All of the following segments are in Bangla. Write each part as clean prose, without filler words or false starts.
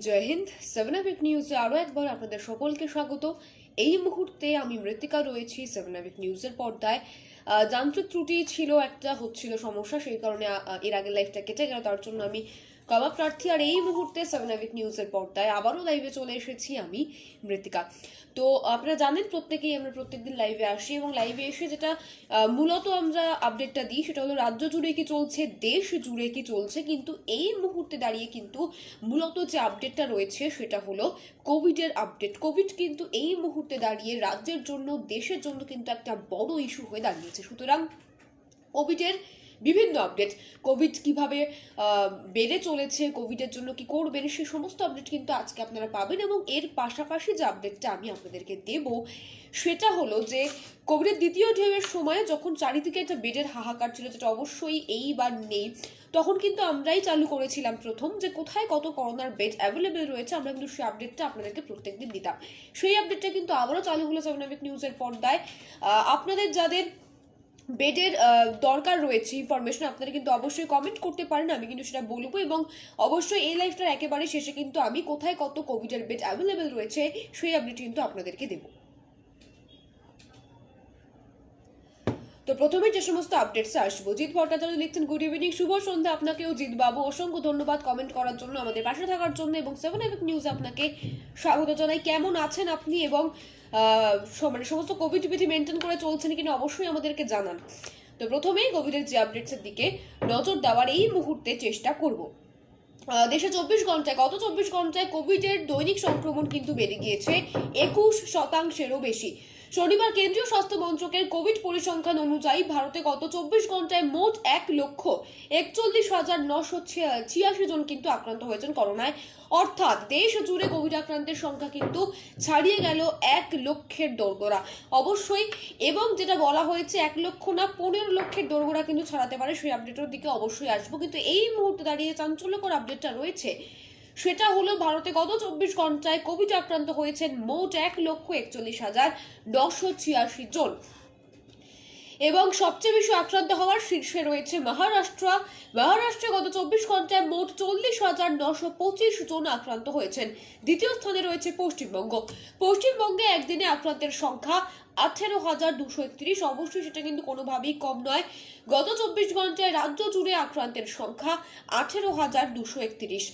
জয় হিন্দ। 7 নিউজে আরও একবার আপনাদের সকলকে স্বাগত। এই মুহূর্তে আমি মৃত্তিকা রয়েছি 7 নিউজের পর্দায়। যান্ত্রিক ত্রুটি ছিল, একটা হচ্ছিল সমস্যা, সেই কারণে এর আগে লাইভটা কেটে গেল, তার জন্য আমি ক্ষমা প্রার্থী। আর এই মুহূর্তে 7 নিউজের পর্দায় আবারও লাইভে চলে এসেছি আমি মৃত্তিকা। তো আপনারা জানেন প্রত্যেকেই আমরা প্রত্যেকদিন লাইভে আসি, এবং লাইভে এসে যেটা মূলত আমরা আপডেটটা দিই সেটা হলো রাজ্য জুড়ে কি চলছে, দেশ জুড়ে কি চলছে। কিন্তু এই মুহূর্তে দাঁড়িয়ে কিন্তু মূলত যে আপডেটটা রয়েছে সেটা হলো কোভিডের আপডেট। কোভিড কিন্তু এই মুহূর্তে দাঁড়িয়ে রাজ্যের জন্য, দেশের জন্য কিন্তু একটা বড় ইস্যু হয়ে দাঁড়িয়েছে। সুতরাং কোভিডের বিভিন্ন আপডেট, কোভিড কিভাবে বেড়ে চলেছে, কোভিডের জন্য কি করবেন, সে সমস্ত আপডেট কিন্তু আজকে আপনারা পাবেন। এবং এর পাশাপাশি যে আপডেটটা আমি আপনাদেরকে দেব সেটা হলো যে কোভিডের দ্বিতীয় ঢেউয়ের সময় যখন চারিদিকে একটা বেডের হাহাকার ছিল, যেটা অবশ্যই এইবার নেই, তখন কিন্তু আমরাই চালু করেছিলাম প্রথম যে কোথায় কত করোনার বেড অ্যাভেলেবেল রয়েছে। আমরা কিন্তু সেই আপডেটটা আপনাদেরকে প্রত্যেকদিন দিতাম। সেই আপডেটটা কিন্তু আবারও চালু হলো 7 নিউজের পর্দায়। আপনাদের যাদের বেডের দরকার রয়েছে ইনফরমেশন, আপনারা কিন্তু অবশ্যই কমেন্ট করতে পারেন, আমি কিন্তু সেটা বলবো। এবং অবশ্যই এই লাইভটার একেবারে শেষে কিন্তু আমি কোথায় কত কোভিডের বেড অ্যাভেলেবেল রয়েছে সেই আপডেট কিন্তু আপনাদেরকে দেবো। তো প্রথমে যে সমস্ত আপডেটস আসবো, জিৎ ভট্টাচার্য লিখছেন গুড ইভিনিং, শুভ সন্ধ্যা আপনাকেও জিৎ বাবু, অসংখ্য ধন্যবাদ কমেন্ট করার জন্য, আমাদের পাশে থাকার জন্য, এবং 7 নিউজ আপনাকে স্বাগত জানাই। কেমন আছেন আপনি, এবং মানে সমস্ত কোভিড বিধি মেনটেন করে চলছেন কিনা অবশ্যই আমাদেরকে জানান। তো প্রথমেই কোভিডের যে আপডেটসের দিকে নজর দেওয়ার এই মুহূর্তে চেষ্টা করব। দেশে 24 ঘন্টায়, গত 24 ঘন্টায় কোভিডের দৈনিক সংক্রমণ কিন্তু বেড়ে গিয়েছে 21%-এরও বেশি। শনিবার কেন্দ্রীয় স্বাস্থ্য মন্ত্রকের কোভিড পরিসংখ্যান অনুযায়ী ভারতে গত 24 ঘন্টায় মোট 1,41,986 জন কিন্তু আক্রান্ত হয়েছেন করোনায়। অর্থাৎ দেশ জুড়ে কোভিড আক্রান্তের সংখ্যা কিন্তু ছাড়িয়ে গেল 1 লক্ষের দোরগোড়া। অবশ্যই, এবং যেটা বলা হয়েছে 1 লক্ষ না 15 লক্ষের দোরগোড়া কিন্তু ছাড়াতে পারে, সেই আপডেটের দিকে অবশ্যই আসবো। কিন্তু এই মুহূর্তে দাঁড়িয়ে চাঞ্চল্যকর আপডেটটা রয়েছে সেটা হলো ভারতে গত 24 ঘন্টায় কোভিড আক্রান্ত হয়েছেন মোট 1,41,986 জন। এবং সবচেয়ে বেশি আক্রান্ত হওয়ার শীর্ষে রয়েছে মহারাষ্ট্রে গত 24 ঘন্টায় মোট 40,925 জন আক্রান্ত হয়েছেন। দ্বিতীয় স্থানে রয়েছে পশ্চিমবঙ্গে একদিনে আক্রান্তের সংখ্যা 18,231। অবশ্যই সেটা কিন্তু কোনোভাবেই কম নয়। গত 24 ঘন্টায় রাজ্য জুড়ে আক্রান্তের সংখ্যা 18,231।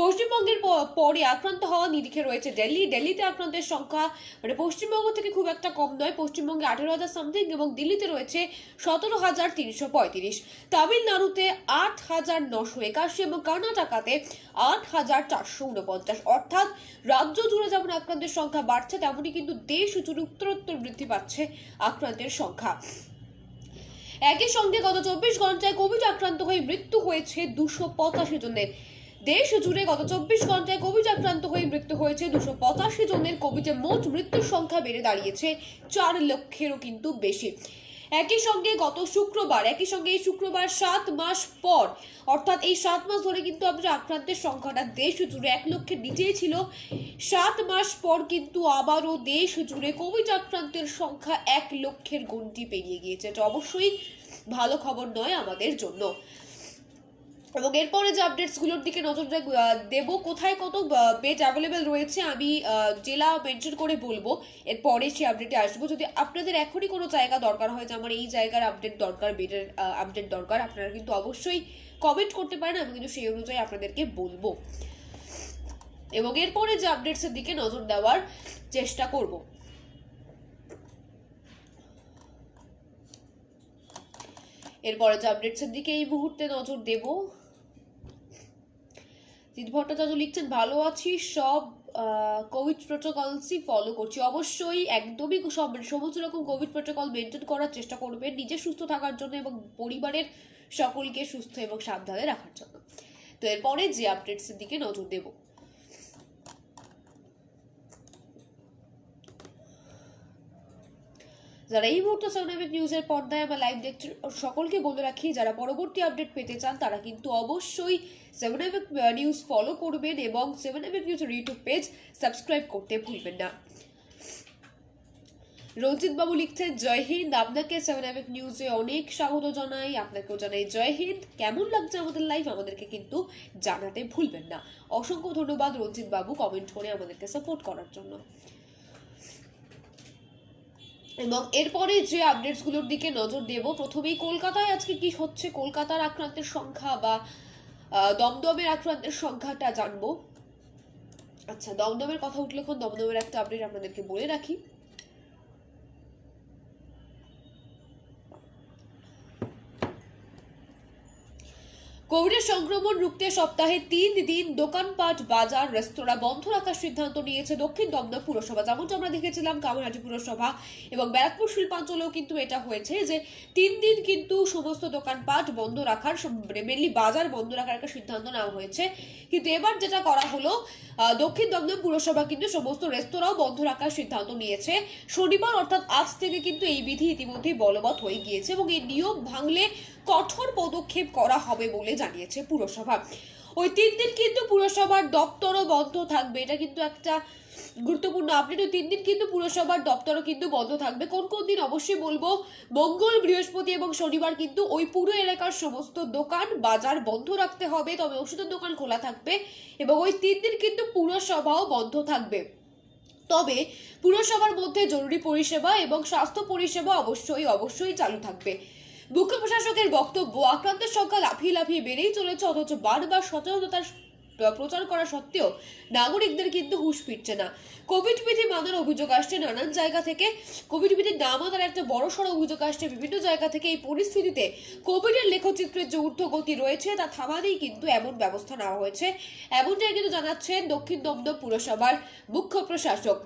পশ্চিমবঙ্গের পরে আক্রান্ত হওয়া নিরিখে রয়েছে দিল্লিতে আক্রান্তের সংখ্যা মানে পশ্চিমবঙ্গ থেকে খুব একটা কম নয়, পশ্চিমবঙ্গে 18,000 সামথিং, এবং দিল্লিতে রয়েছে 17,335। তামিলনাড়ুতে 8,981 এবং কর্ণাটকাতে 8,449। অর্থাৎ রাজ্য জুড়ে যেমন আক্রান্তের সংখ্যা বাড়ছে, তেমনই কিন্তু দেশ জুড়ে উত্তরোত্তর বৃদ্ধি পাচ্ছে আক্রান্তের সংখ্যা। একই সঙ্গে গত 24 ঘন্টায় কোভিড আক্রান্ত হয়ে মৃত্যু হয়েছে 285 জনের। দেশ জুড়ে গত 24 ঘন্টায় কোভিড আক্রান্ত হয়ে মৃত্যু হয়েছে 285 জনের। কোভিডে মোট মৃত্যুর সংখ্যা বেড়ে দাঁড়িয়েছে 4 লক্ষেরও কিন্তু বেশি। একই সঙ্গে এই শুক্রবার 7 মাস পর, অর্থাৎ এই 7 মাস ধরে কিন্তু আমরা আক্রান্তের সংখ্যাটা দেশ জুড়ে 1 লক্ষের নিচেই ছিল। 7 মাস পর কিন্তু আবারও দেশ জুড়ে কোভিড আক্রান্তের সংখ্যা 1 লক্ষের গণ্ডি পেরিয়ে গিয়েছে। এটা অবশ্যই ভালো খবর নয় আমাদের জন্য। এবং এরপরে যে আপডেটসগুলোর দিকে নজর দেব, কোথায় কত বেড অ্যাভেলেবেল রয়েছে আমি জেলা মেনশন করে বলবো, এরপরে সেই আপডেটে আসবো। যদি আপনাদের এখনই কোনো জায়গা দরকার হয় যে আমার এই জায়গার আপডেট দরকার, বেডের আপডেট দরকার, আপনারা কিন্তু অবশ্যই কমেন্ট করতে পারেন, আমি কিন্তু সেই অনুযায়ী আপনাদেরকে বলবো। এবং এরপরে যে আপডেটসের দিকে নজর দেওয়ার চেষ্টা করব। এরপরে যে আপডেটসের দিকে এই মুহূর্তে নজর দেব, জিৎ ভট্টাচার্য লিখছেন ভালো আছি, সব কোভিড প্রোটোকলসই ফলো করছি। অবশ্যই একদমই সমস্ত রকম কোভিড প্রোটোকল মেনটেন করার চেষ্টা করবেন নিজে সুস্থ থাকার জন্য এবং পরিবারের সকলকে সুস্থ এবং সাবধানে রাখার জন্য। তো এরপরে যে আপডেটসের দিকে নজর দেব, যারা এই মুহূর্তে 7 নিউজের পর্দায় আমার লাইভ দেখছেন সকলকে বলে রাখি, যারা পরবর্তী আপডেট পেতে চান তারা কিন্তু অবশ্যই 7 নিউজ ফলো করবেন এবং 7 নিউজের ইউটিউব পেজ সাবস্ক্রাইব করতে ভুলবেন না। রঞ্জিত বাবু লিখছেন জয় হিন্দ, আপনাকে 7 অ্যাওয়ার নিউজে অনেক স্বাগত জানাই। আপনাকেও জানাই জয় হিন্দ। কেমন লাগছে আমাদের লাইভ আমাদেরকে কিন্তু জানাতে ভুলবেন না। অসংখ্য ধন্যবাদ রঞ্জিত বাবু কমেন্ট করে আমাদেরকে সাপোর্ট করার জন্য। এবং এরপরে যে আপডেটসগুলোর দিকে নজর দেব, প্রথমেই কলকাতায় আজকে কি হচ্ছে, কলকাতার আক্রান্তের সংখ্যা বা দমদমের আক্রান্তের সংখ্যাটা জানবো। আচ্ছা, দমদমের কথা উঠলে দমদমের একটা আপডেট আপনাদেরকে বলে রাখি। কোভিডের সংক্রমণ রুখতে সপ্তাহে 3 দিন দোকানপাট, বাজার, রেস্তোরাঁ বন্ধ রাখার সিদ্ধান্ত নিয়েছে দক্ষিণ দমদম পুরসভা। যেমনটা আমরা দেখেছিলাম কামারহাটি পুরসভা এবং ব্যারাকপুর শিল্পাঞ্চলেও কিন্তু এটা হয়েছে যে 3 দিন কিন্তু সমস্ত দোকানপাট বন্ধ রাখার, মেনলি বাজার বন্ধ রাখার একটা সিদ্ধান্ত নেওয়া হয়েছে। কিন্তু এবার যেটা করা হলো, দক্ষিণ দমদম পুরসভা কিন্তু সমস্ত রেস্তোরাঁও বন্ধ রাখার সিদ্ধান্ত নিয়েছে। শনিবার অর্থাৎ আজ থেকে কিন্তু এই বিধি ইতিমধ্যেই বলবৎ হয়ে গিয়েছে এবং এই নিয়ম ভাঙলে কঠোর পদক্ষেপ করা হবে বলে জানিয়েছে পুরসভা। ওই 3 দিন কিন্তু পুরসভার দপ্তরও বন্ধ থাকবে, এটা কিন্তু একটা গুরুত্বপূর্ণ আপডেট। ওই 3 দিন কিন্তু পুরসভার দপ্তরও কিন্তু বন্ধ থাকবে। কোন কোন দিন অবশ্যই বলবো। মঙ্গল, বৃহস্পতি এবং শনিবার কিন্তু ওই পুরো এলাকার সমস্ত দোকান বাজার বন্ধ রাখতে হবে, তবে ওষুধের দোকান খোলা থাকবে এবং ওই 3 দিন কিন্তু পুরসভাও বন্ধ থাকবে। তবে পুরসভার মধ্যে জরুরি পরিষেবা এবং স্বাস্থ্য পরিষেবা অবশ্যই চালু থাকবে। মুখ্য প্রশাসকের বক্তব্য, আক্রান্তের সংখ্যা লাফিয়ে বেড়েই চলেছে, অথচ বারবার সচেতনতার প্রচার করা সত্ত্বেও নাগরিকদের কিন্তু হুঁশ ফিরছে না। কোভিড বিধি মানার অভিযোগ আসছে নানান জায়গা থেকে। কোভিড বিধি না মানার একটা বড়সড় অভিযোগ আসছে বিভিন্ন জায়গা থেকে। এই পরিস্থিতিতে কোভিডের লেখচিত্রের যে ঊর্ধ্বগতি রয়েছে তা থামাতেই কিন্তু এমন ব্যবস্থা নেওয়া হয়েছে, এমনটাই কিন্তু জানাচ্ছেন দক্ষিণ দমদম পুরসভার মুখ্য প্রশাসক।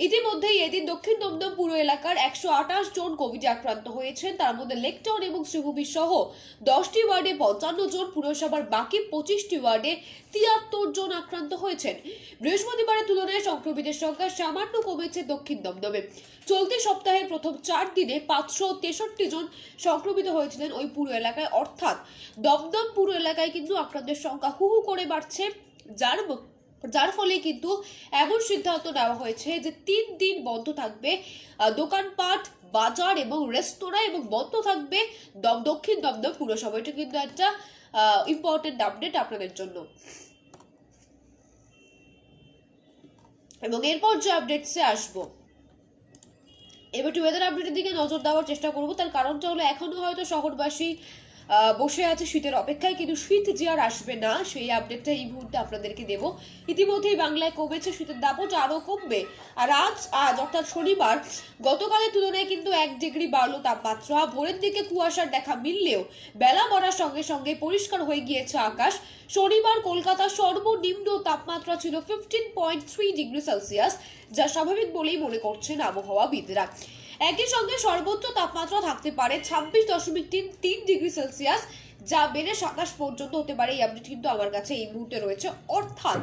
ইতিমধ্যেই এদিন দক্ষিণ দমদম পুর এলাকার 128 জন কোভিডে আক্রান্ত হয়েছেন, তার মধ্যে লেকটাউন এবং শ্রীভূমি সহ 10টি ওয়ার্ডে 55 জন, পুরসভার বাকি 25টি ওয়ার্ডে 73 জন আক্রান্ত হয়েছেন। বৃহস্পতিবারের তুলনায় সংক্রমিতের সংখ্যা সামান্য কমেছে দক্ষিণ দমদমে। চলতি সপ্তাহের প্রথম 4 দিনে 563 জন সংক্রমিত হয়েছিলেন ওই পুরো এলাকায়, অর্থাৎ দমদম পুরো এলাকায় কিন্তু আক্রান্তের সংখ্যা হু করে বাড়ছে, যার ফলে কিন্তু এমন সিদ্ধান্ত নেওয়া হয়েছে যে 3 দিন বন্ধ থাকবে দোকানপাট, বাজার এবং রেস্তোরাঁ এবং বন্ধ থাকবে দক্ষিণ দমদম পুরসভা। এটা কিন্তু একটা ইম্পর্টেন্ট আপডেট আপনাদের জন্য। এবং এরপর যে আপডেটসে আসবো, এবার একটু ওয়েদার আপডেটের দিকে নজর দেওয়ার চেষ্টা করবো। তার কারণটা হলো এখনো হয়তো শহরবাসী বসে আছে শীতের অপেক্ষায়, কিন্তু শীত যে আর আসবে না সেই আপডেটটা এই মুহূর্তে আপনাদেরকে দেব। ইতিমধ্যেই বাংলায় কমেছে, শীতের দাপট আরও কমবে। আর আজ অর্থাৎ শনিবার গতকালের তুলনায় কিন্তু 1 ডিগ্রি বাড়লো তাপমাত্রা। ভোরের দিকে কুয়াশার দেখা মিললেও বেলা বাড়ার সঙ্গে সঙ্গে পরিষ্কার হয়ে গিয়েছে আকাশ। শনিবার কলকাতার সর্বনিম্ন তাপমাত্রা ছিল 15.3 ডিগ্রি সেলসিয়াস, যা স্বাভাবিক বলেই মনে করছেন আবহাওয়াবিদরা। একই সঙ্গে সর্বোচ্চ তাপমাত্রা থাকতে পারে 26.3 ডিগ্রি সেলসিয়াস, যা বেড়ে 27 পর্যন্ত হতে পারে। এই আপডেট কিন্তু আমার কাছে এই মুহূর্তে রয়েছে, অর্থাৎ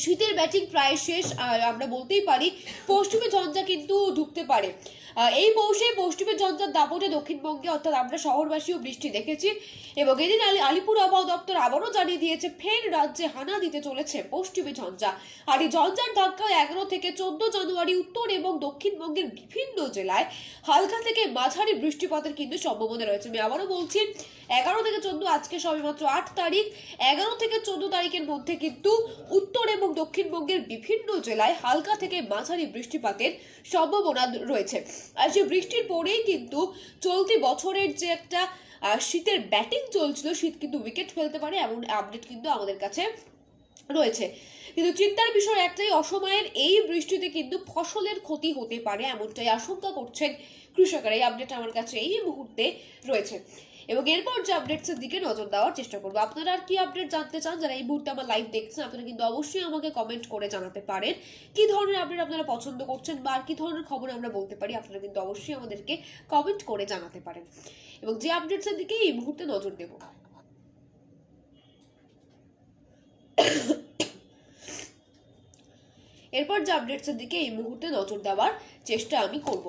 শীতের ব্যাটিং প্রায় শেষ। আমরা বলতেই পারি পশ্চিমী ঝঞ্ঝা কিন্তু ঢুকতে পারে। এই মৌসুমে পশ্চিমী ঝঞ্ঝার দাপটে দক্ষিণবঙ্গে অর্থাৎ আমরা শহরবাসীও বৃষ্টি দেখেছি এবং এদিন আলিপুর আবহাওয়া দপ্তর আবারও জানিয়ে দিয়েছে ফের রাজ্যে হানা দিতে চলেছে পশ্চিমী ঝঞ্ঝা। আর এই ঝঞ্ঝার ধাক্কায় 11 থেকে 14 জানুয়ারি উত্তর এবং দক্ষিণবঙ্গের বিভিন্ন জেলায় হালকা থেকে মাঝারি বৃষ্টিপাতের কিন্তু সম্ভাবনা রয়েছে। আমি আবারও বলছি 11 থেকে 14, আজকে সবেমাত্র 8 তারিখ, 11 থেকে 14 তারিখের মধ্যে কিন্তু উত্তর এবং দক্ষিণবঙ্গের বিভিন্ন জেলায় হালকা থেকে মাঝারি বৃষ্টিপাতের সম্ভাবনা রয়েছে। আর সেই বৃষ্টির পরেই কিন্তু চলতি বছরের যে একটা শীতের ব্যাটিং চলছিল, শীত কিন্তু উইকেট ফেলতে পারে এমন আপডেট কিন্তু আমাদের কাছে রয়েছে। কিন্তু চিন্তার বিষয় একটাই, অসময়ের এই বৃষ্টিতে কিন্তু ফসলের ক্ষতি হতে পারে এমনটাই আশঙ্কা করছেন কৃষকেরা। এই আপডেট আমার কাছে এই মুহূর্তে রয়েছে এবং এরপর যে আপডেটসের দিকে নজর দেওয়ার চেষ্টা করবো। আপনারা আর কি আপডেট জানতে চান, যারা এই মুহূর্তে আমার লাইভ দেখছেন, আপনারা কিন্তু অবশ্যই আমাকে কমেন্ট করে জানাতে পারেন কি ধরনের আপডেট আপনারা পছন্দ করছেন বা আর কি ধরনের খবর আমরা বলতে পারি। আপনারা কিন্তু অবশ্যই আমাদেরকে কমেন্ট করে জানাতে পারেন এবং যে আপডেটসের দিকে এই মুহূর্তে নজর দেব। এরপর যে আপডেটসের দিকে এই মুহূর্তে নজর দেওয়ার চেষ্টা আমি করব।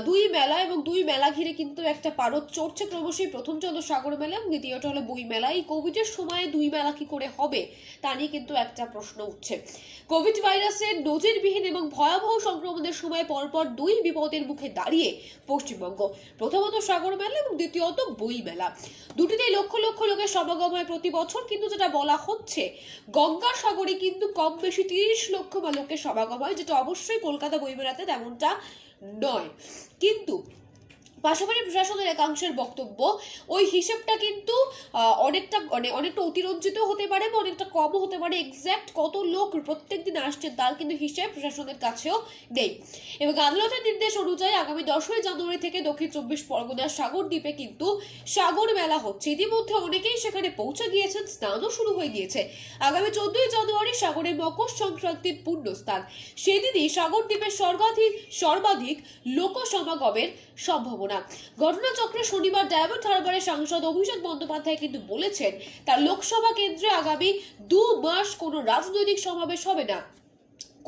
দুই মেলা, এবং দুই মেলা ঘিরে কিন্তু একটা পারদ চড়ছে ক্রমশই। প্রথমটা হলো সাগর মেলা এবং দ্বিতীয়টা হলো বই মেলা। এই কোভিডের সময়ে দুই মেলা কি করে হবে তা নিয়ে কিন্তু একটা প্রশ্ন উঠছে। কোভিড ভাইরাসের নজিরবিহীন এবং ভয়াবহ সংক্রমণের সময় পরপর দুই বিপদের মুখে দাঁড়িয়ে পশ্চিমবঙ্গ, প্রথমত সাগর মেলা এবং দ্বিতীয়ত বই মেলা, দুটিতেই লক্ষ লক্ষ লোকের সমাগম হয় প্রতি বছর। কিন্তু যেটা বলা হচ্ছে, গঙ্গাসাগরে কিন্তু কম বেশি 30 লক্ষ লোকের সমাগম হয়, যেটা অবশ্যই কলকাতা বইমেলাতে তেমনটা নয়। কিন্তু পাশাপাশি প্রশাসনের একাংশের বক্তব্য, ওই হিসেবটা কিন্তু অনেকটা অতিরঞ্জিত হতে পারে বা অনেকটা কমও হতে পারে। এক্স্যাক্ট কত লোক প্রত্যেকদিন আসছেন তার কিন্তু হিসেব প্রশাসনের কাছেও নেই। এবং আদালতের নির্দেশ অনুযায়ী আগামী 10ই জানুয়ারি থেকে দক্ষিণ 24 পরগনার সাগর দ্বীপে কিন্তু সাগর মেলা হচ্ছে। ইতিমধ্যে অনেকেই সেখানে পৌঁছে গিয়েছেন, স্নানও শুরু হয়ে গিয়েছে। আগামী 14ই জানুয়ারি সাগরে মকর সংক্রান্তির পুণ্যস্থান, সেদিনই সাগর দ্বীপের সর্বাধিক লোক সমাগমের সম্ভাবনা। ঘটনাচক্রে শনিবার ডায়মন্ড হারবারের সাংসদ অভিষেক বন্দ্যোপাধ্যায় কিন্তু বলেছেন, তার লোকসভা কেন্দ্রে আগামী 2 মাস কোনো রাজনৈতিক সমাবেশ হবে না,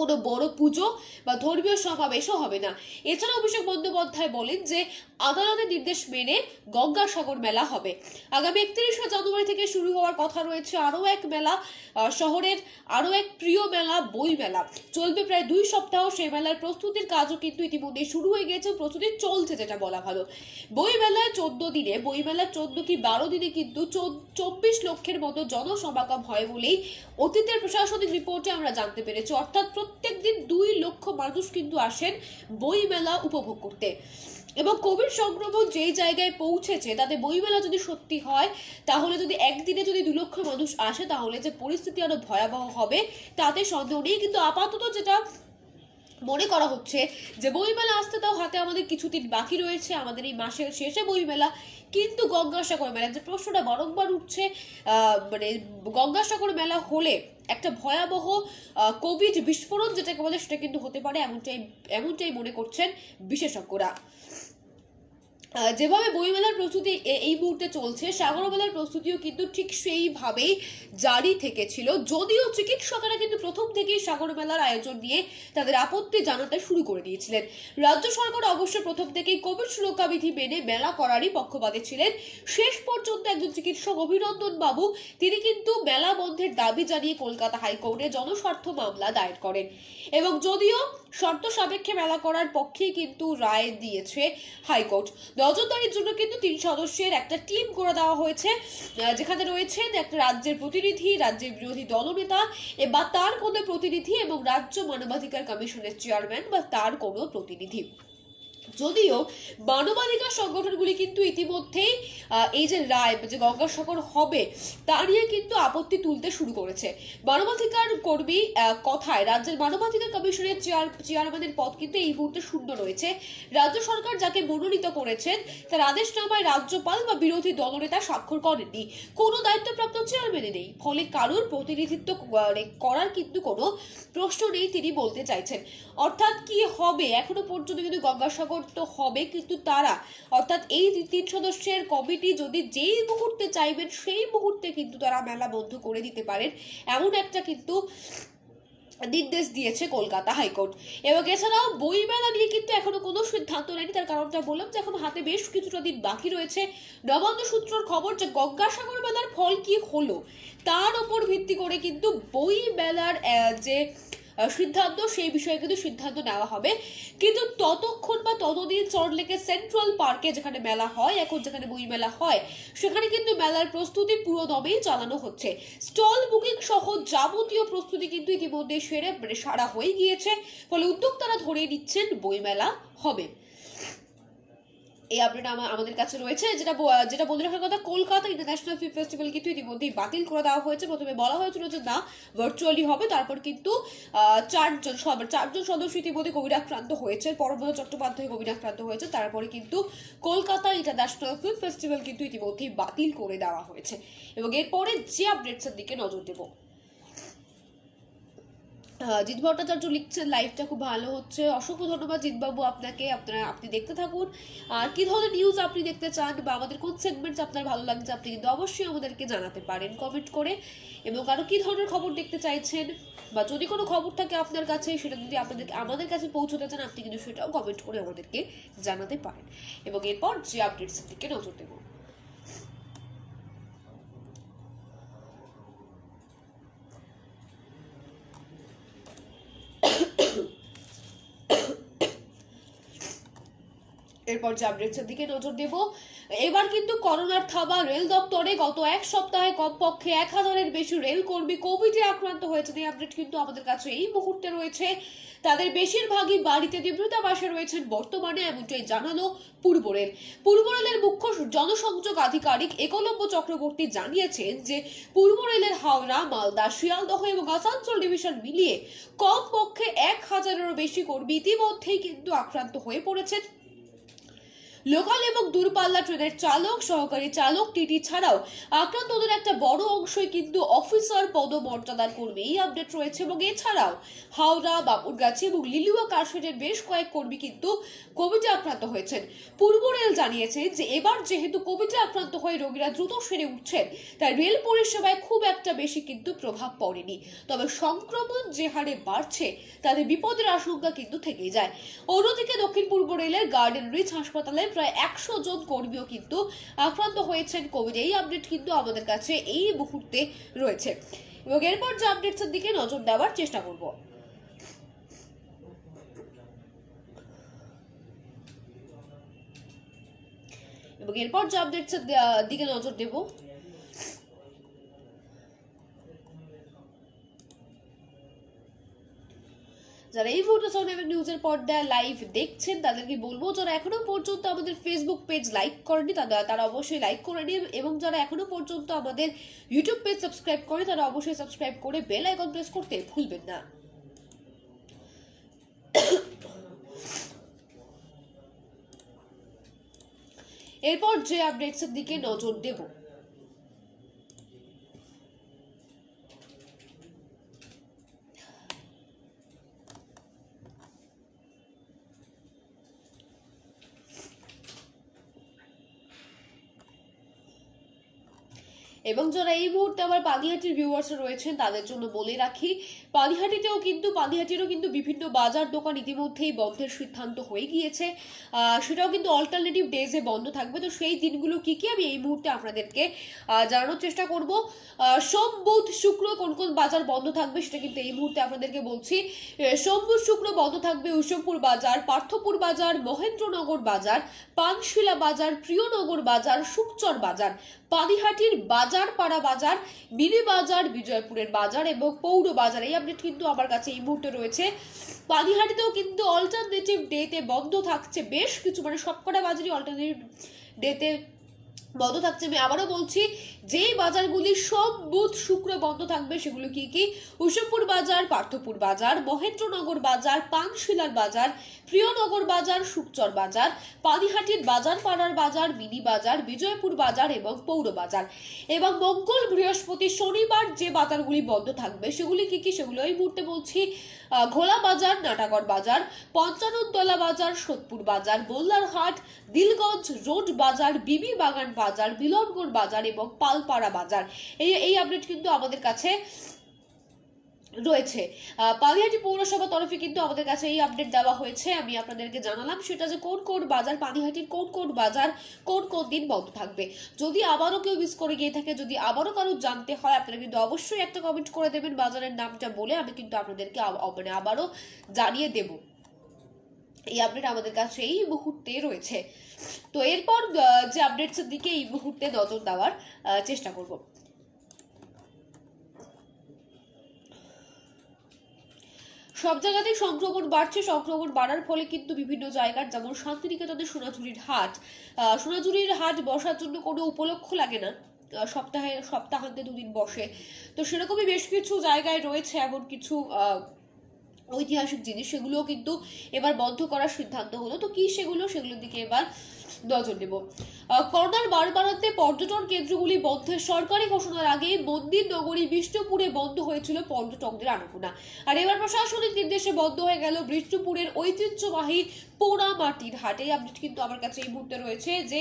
কোনো বড় পুজো বা ধর্মীয় সমাবেশও হবে না। এছাড়া অভিষেক বন্দ্যোপাধ্যায় বলেন যে আদালতের নির্দেশ মেনে গঙ্গাসাগর মেলা হবে। আগামী 31শে জানুয়ারি থেকে শুরু হওয়ার কথা রয়েছে আরও এক মেলা, শহরের আরও এক প্রিয় মেলা, বই মেলা। চলবে প্রায় 2 সপ্তাহ। সেই মেলার প্রস্তুতির কাজও কিন্তু ইতিমধ্যে শুরু হয়ে গেছে, প্রস্তুতি চলছে যেটা বলা ভালো। বই মেলায় 14 দিনে, বই মেলার 14 কি 12 দিনে কিন্তু 24 লক্ষের মতো জনসমাগম হয় বলেই অতীতের প্রশাসনিক রিপোর্টে আমরা জানতে পেরেছি। অর্থাৎ প্রত্যেক দিন 2 লক্ষ মানুষ কিন্তু আসেন বই মেলা উপভোগ করতে। এবং কোভিড সংক্রমণ যেই জায়গায় পৌঁছেছে তাতে বইমেলা যদি সত্যি হয়, তাহলে যদি একদিনে যদি 2 লক্ষ মানুষ আসে, তাহলে যে পরিস্থিতি আরো ভয়াবহ হবে তাতে সন্দেহ নেই। কিন্তু আপাতত যেটা মনে করা হচ্ছে যে বইমেলা আসতে তাও হাতে আমাদের কিছুদিন বাকি রয়েছে, আমাদের এই মাসের শেষে বইমেলা। কিন্তু গঙ্গাসাগর মেলা যে প্রশ্নটা বারংবার উঠছে, মানে গঙ্গাসাগর মেলা হলে একটা ভয়াবহ কোভিড বিস্ফোরণ যেটাকে বলে সেটা কিন্তু হতে পারে, এমনটাই মনে করছেন বিশেষজ্ঞরা। যেভাবে বইমেলার প্রস্তুতি এই মুহূর্তে চলছে, সাগর মেলার প্রস্তুতিও কিন্তু ঠিক সেইভাবেই জারি থেকেছিল। যদিও চিকিৎসকেরা কিন্তু প্রথম থেকেই সাগর মেলার আয়োজন নিয়ে তাদের আপত্তি জানাতে শুরু করে দিয়েছিলেন। রাজ্য সরকার অবশ্য প্রথম থেকেই কোভিড সুরক্ষা বিধি মেনে মেলা করারই পক্ষপাতী ছিলেন। শেষ পর্যন্ত একজন চিকিৎসক অভিনন্দন বাবু, তিনি কিন্তু মেলা বন্ধের দাবি জানিয়ে কলকাতা হাইকোর্টে জনস্বার্থ মামলা দায়ের করেন। এবং যদিও শর্ত সাপেক্ষে মেলা করার পক্ষেই কিন্তু রায় দিয়েছে হাইকোর্ট। নজরদারির জন্য কিন্তু 3 সদস্যের একটা টিম করে দেওয়া হয়েছে, যেখানে রয়েছেন একটা রাজ্যের প্রতিনিধি, রাজ্যের বিরোধী দলনেতা বা তার কোনো প্রতিনিধি, এবং রাজ্য মানবাধিকার কমিশনের চেয়ারম্যান বা তার কোনো প্রতিনিধি। যদিও মানবাধিকার সংগঠনগুলি কিন্তু ইতিমধ্যেই এই যে রায় যে গঙ্গাসাগর হবে তা নিয়ে কিন্তু আপত্তি তুলতে শুরু করেছে। মানবাধিকার কর্মী কথায় রাজ্যের মানবাধিকার কমিশনের চেয়ারম্যানের পদ কিন্তু এই মুহূর্তে শূন্য রয়েছে। রাজ্য সরকার যাকে মনোনীত করেছেন তার আদেশনামায় রাজ্যপাল বা বিরোধী দলনেতা স্বাক্ষর করেননি, কোনো দায়িত্বপ্রাপ্ত চেয়ারম্যানই নেই, ফলে কারোর প্রতিনিধিত্ব করার কিন্তু কোনো প্রশ্ন নেই, তিনি বলতে চাইছেন। অর্থাৎ কি হবে, এখনো পর্যন্ত কিন্তু গঙ্গাসাগর তো হবে, কিন্তু তারা অর্থাৎ এই 3 সদস্যের কমিটি যদি যেই মুহূর্তে চাইবেন সেই মুহূর্তে কিন্তু তারা মেলা বন্ধ করে দিতে পারেন, এমন একটা কিন্তু নির্দেশ দিয়েছে কলকাতা হাইকোর্ট। এবং এছাড়াও বইমেলা নিয়ে কিন্তু এখনো কোনো সিদ্ধান্ত নেয়নি। তার কারণটা বললাম যে এখন হাতে বেশ কিছুটা দিন বাকি রয়েছে। নবান্ন সূত্রের খবর যে গঙ্গাসাগর মেলার ফল কি হলো তার উপর ভিত্তি করে কিন্তু বইমেলার যে সিদ্ধান্ত, সেই বিষয়ে কিন্তু সিদ্ধান্ত নেওয়া হবে। কিন্তু ততক্ষণ বা ততদিন সল্টলেকের সেন্ট্রাল পার্কে যেখানে মেলা হয়, এখন যেখানে বই মেলা হয়, সেখানে কিন্তু মেলার প্রস্তুতি পুরো দমেই চালানো হচ্ছে। স্টল বুকিং সহ যাবতীয় প্রস্তুতি কিন্তু ইতিমধ্যে সারা হয়ে গিয়েছে, ফলে উদ্যোক্তারা ধরে নিচ্ছেন বই মেলা হবে। এই আপডেট আমাদের কাছে রয়েছে। যেটা বলে রাখার কথা, কলকাতা ইন্টারন্যাশনাল ফিল্ম ফেস্টিভ্যাল কিন্তু ইতিমধ্যেই বাতিল করে দেওয়া হয়েছে। প্রথমে বলা হয়েছিল যে না, ভার্চুয়ালি হবে, তারপর কিন্তু 4জন সদস্য ইতিমধ্যে কোভিড আক্রান্ত হয়েছে। পরমব্রত চট্টোপাধ্যায় কোভিড আক্রান্ত হয়েছে, তারপরে কিন্তু কলকাতা ইন্টারন্যাশনাল ফিল্ম ফেস্টিভ্যাল কিন্তু ইতিমধ্যেই বাতিল করে দেওয়া হয়েছে। এবং এরপরে যে আপডেটসের দিকে নজর দেব, জিৎ ভট্টাচার্য লিখছেন লাইভটা খুব ভালো হচ্ছে, অসংখ্য ধন্যবাদ জিৎবাবু আপনাকে। আপনি দেখতে থাকুন। আর কি ধরনের নিউজ আপনি দেখতে চান বা আমাদের কোন সেগমেন্টস আপনার ভালো লাগছে আপনি কিন্তু অবশ্যই আমাদেরকে জানাতে পারেন কমেন্ট করে। এবং আরও কী ধরনের খবর দেখতে চাইছেন বা যদি কোনো খবর থাকে আপনার কাছে সেটা যদি আমাদের কাছে পৌঁছতে চান আপনি কিন্তু সেটাও কমেন্ট করে আমাদেরকে জানাতে পারেন। এবং এরপর যে আপডেটসের দিকে নজর দেবো। এরপর যে আপডেটসের দিকে নজর দেব, এবার কিন্তু করোনার থাবা রেল দপ্তরে গত এক সপ্তাহে কমপক্ষে 1000-এর বেশি রেল কর্মী কোভিডে আক্রান্ত হয়েছে। এই আপডেট কিন্তু আমাদের কাছে এই মুহূর্তে রয়েছে। তাদের বেশিরভাগই বাড়িতে দীর্ঘতাবাসে রয়েছেন বর্তমানে, এমনটাই জানালো পূর্ব রেল। পূর্ব রেলের মুখ্য জনসংযোগ আধিকারিক একলব্য চক্রবর্তী জানিয়েছেন যে পূর্ব রেলের হাওড়া, মালদা, শিয়ালদহ এবং আসানসোল ডিভিশন মিলিয়ে কমপক্ষে 1000-এরও বেশি কর্মী ইতিমধ্যেই কিন্তু আক্রান্ত হয়ে পড়েছেন। লোকাল এবং দূরপাল্লা ট্রেনের চালক, সহকারী চালক, টিটি ছাড়াও আক্রান্তদের একটা বড় অংশই কিন্তু অফিসার পদমর্যাদার কর্মী। এই আপডেট রয়েছে। এবং এছাড়াও হাওড়া, বাবুরগাছি এবং লিলুয়া কারশেডের বেশ কয়েক কর্মী কিন্তু কোভিডে আক্রান্ত হয়েছেন। পূর্ব রেল জানিয়েছে যে এবার যেহেতু কোভিডে আক্রান্ত হয়ে রোগীরা দ্রুত সেরে উঠছেন তাই রেল পরিষেবায় খুব একটা বেশি কিন্তু প্রভাব পড়েনি। তবে সংক্রমণ যে হারে বাড়ছে তাতে বিপদের আশঙ্কা কিন্তু থেকেই যায়। অন্যদিকে দক্ষিণ পূর্ব রেলের গার্ডেন রিচ হাসপাতালে প্রায় 100 জন কর্মীও কিন্তু আক্রান্ত হয়েছেন কোভিড। এই আপডেট কিন্তু আমাদের কাছে এই মুহূর্তে রয়েছে। এবং এরপর যে আপডেটসের দিকে নজর দেওয়ার চেষ্টা করব। এবং এরপর যে আপডেটসের দিকে নজর দেব, যারা এই মুহূর্তে সোনালী নিউজের পর্দায় লাইভ দেখছেন তাদেরকে বলবো যারা এখনো পর্যন্ত আমাদের ফেসবুক পেজ লাইক করেনি তারা অবশ্যই লাইক করে নিন। এবং যারা এখনো পর্যন্ত আমাদের ইউটিউব পেজ সাবস্ক্রাইব করে তারা অবশ্যই সাবস্ক্রাইব করে বেল আইকন প্রেস করতে ভুলবেন না। এরপর যে আপডেটসের দিকে নজর দেব, এবং যারা এই মুহূর্তে আমার পানিহাটির ভিউয়ার্স রয়েছেন তাদের জন্য বলে রাখি পানিহাটিরও কিন্তু বিভিন্ন বাজার দোকান ইতিমধ্যেই বন্ধের সিদ্ধান্ত হয়ে গিয়েছে। সেটাও কিন্তু অল্টারনেটিভ ডেজে বন্ধ থাকবে। তো সেই দিনগুলো কি কি আমি এই মুহূর্তে আপনাদেরকে জানানোর চেষ্টা করব। সোম, বুধ, শুক্র কোন কোন বাজার বন্ধ থাকবে সেটা কিন্তু এই মুহূর্তে আপনাদেরকে বলছি। সোম, বুধ, শুক্র বন্ধ থাকবে উৎসবপুর বাজার, পার্থপুর বাজার, মহেন্দ্রনগর বাজার, পানশিলা বাজার, প্রিয়নগর বাজার, শুকচর বাজার, পানিহাটির বাজার পাড়া বাজার, মিনি বাজার, বিজয়পুরের বাজার এবং পৌর বাজার। এই আপডেট কিন্তু আমার কাছে এই মুহূর্তে রয়েছে। পানিহাটিতেও কিন্তু অল্টারনেটিভ ডেতে বন্ধ থাকছে বেশ কিছু, মানে সবকটা বাজারই অল্টারনেটিভ ডেতে বন্ধ থাকছে। আমি আবারও বলছি যেই বাজারগুলি সোম, বুধ, শুক্র বন্ধ থাকবে সেগুলো কি কি: উৎসবপুর বাজার, পার্থপুর বাজার, মহেন্দ্রনগর বাজার, পানশিলার বাজার, প্রিয়নগর বাজার, শুকচর বাজার, পানিহাটির বাজার পাড়ার বাজার, মিনি বাজার, বিজয়পুর বাজার এবং পৌর বাজার। এবং মঙ্গল, বৃহস্পতি, শনিবার যে বাজারগুলি বন্ধ থাকবে সেগুলি কি কি সেগুলো এই মুহূর্তে বলছি: ঘোলা বাজার, নাটাগড় বাজার, পঞ্চাননতলা বাজার, সোদপুর বাজার, মোল্লারহাট, দিলগঞ্জ রোড বাজার, বিবি বাগান বাজার, মিলনগড় বাজার এবং পালপাড়া বাজার। এই আপডেট কিন্তু আমাদের কাছে রয়েছে। পানিহাটি পৌরসভা তরফে কিন্তু আমাদের কাছে এই আপডেট দেওয়া হয়েছে। আমি আপনাদেরকে জানালাম সেটা যে কোন কোন বাজার, পানিহাটির কোন কোন বাজার কোন কোন দিন বন্ধ থাকবে। যদি আবারও কেউ মিস করে গিয়ে থাকে, যদি আবারও কারো জানতে হয়, আপনারা কিন্তু অবশ্যই একটা কমেন্ট করে দেবেন বাজারের নামটা বলে, আমি কিন্তু আপনাদেরকে মানে আবারও জানিয়ে দেব। এই আপডেট আমাদের কাছে এই মুহূর্তে রয়েছে। তো এরপর যে আপডেটসের দিকে এই মুহূর্তে নজর দেওয়ার চেষ্টা করব। সব জায়গাতেই সংক্রমণ বাড়ছে। সংক্রমণ বাড়ার ফলে কিন্তু বিভিন্ন জায়গার, যেমন শান্তিনিকেতনের সোনাঝুরির হাট বসার জন্য কোনো উপলক্ষ লাগে না, সপ্তাহান্তে 2 দিন বসে। তো সেরকমই বেশ কিছু জায়গায় রয়েছে এমন কিছু ঐতিহাসিক জিনিস, সেগুলোও কিন্তু এবার বন্ধ করার সিদ্ধান্ত হলো। তো কি সেগুলোর দিকে এবার নজর দেব। করোনার বাড়বাড়ন্তে পর্যটন কেন্দ্রগুলি বন্ধের সরকারি ঘোষণার আগে মন্দির নগরী বিষ্ণুপুরে বন্ধ হয়েছিল পর্যটকদের আনাগোনা। আর এবার প্রশাসনিক নির্দেশে বন্ধ হয়ে গেল বিষ্ণুপুরের ঐতিহ্যবাহী পোড়ামাটির হাট। এই আপডেট কিন্তু আমার কাছে এই মুহূর্তে রয়েছে যে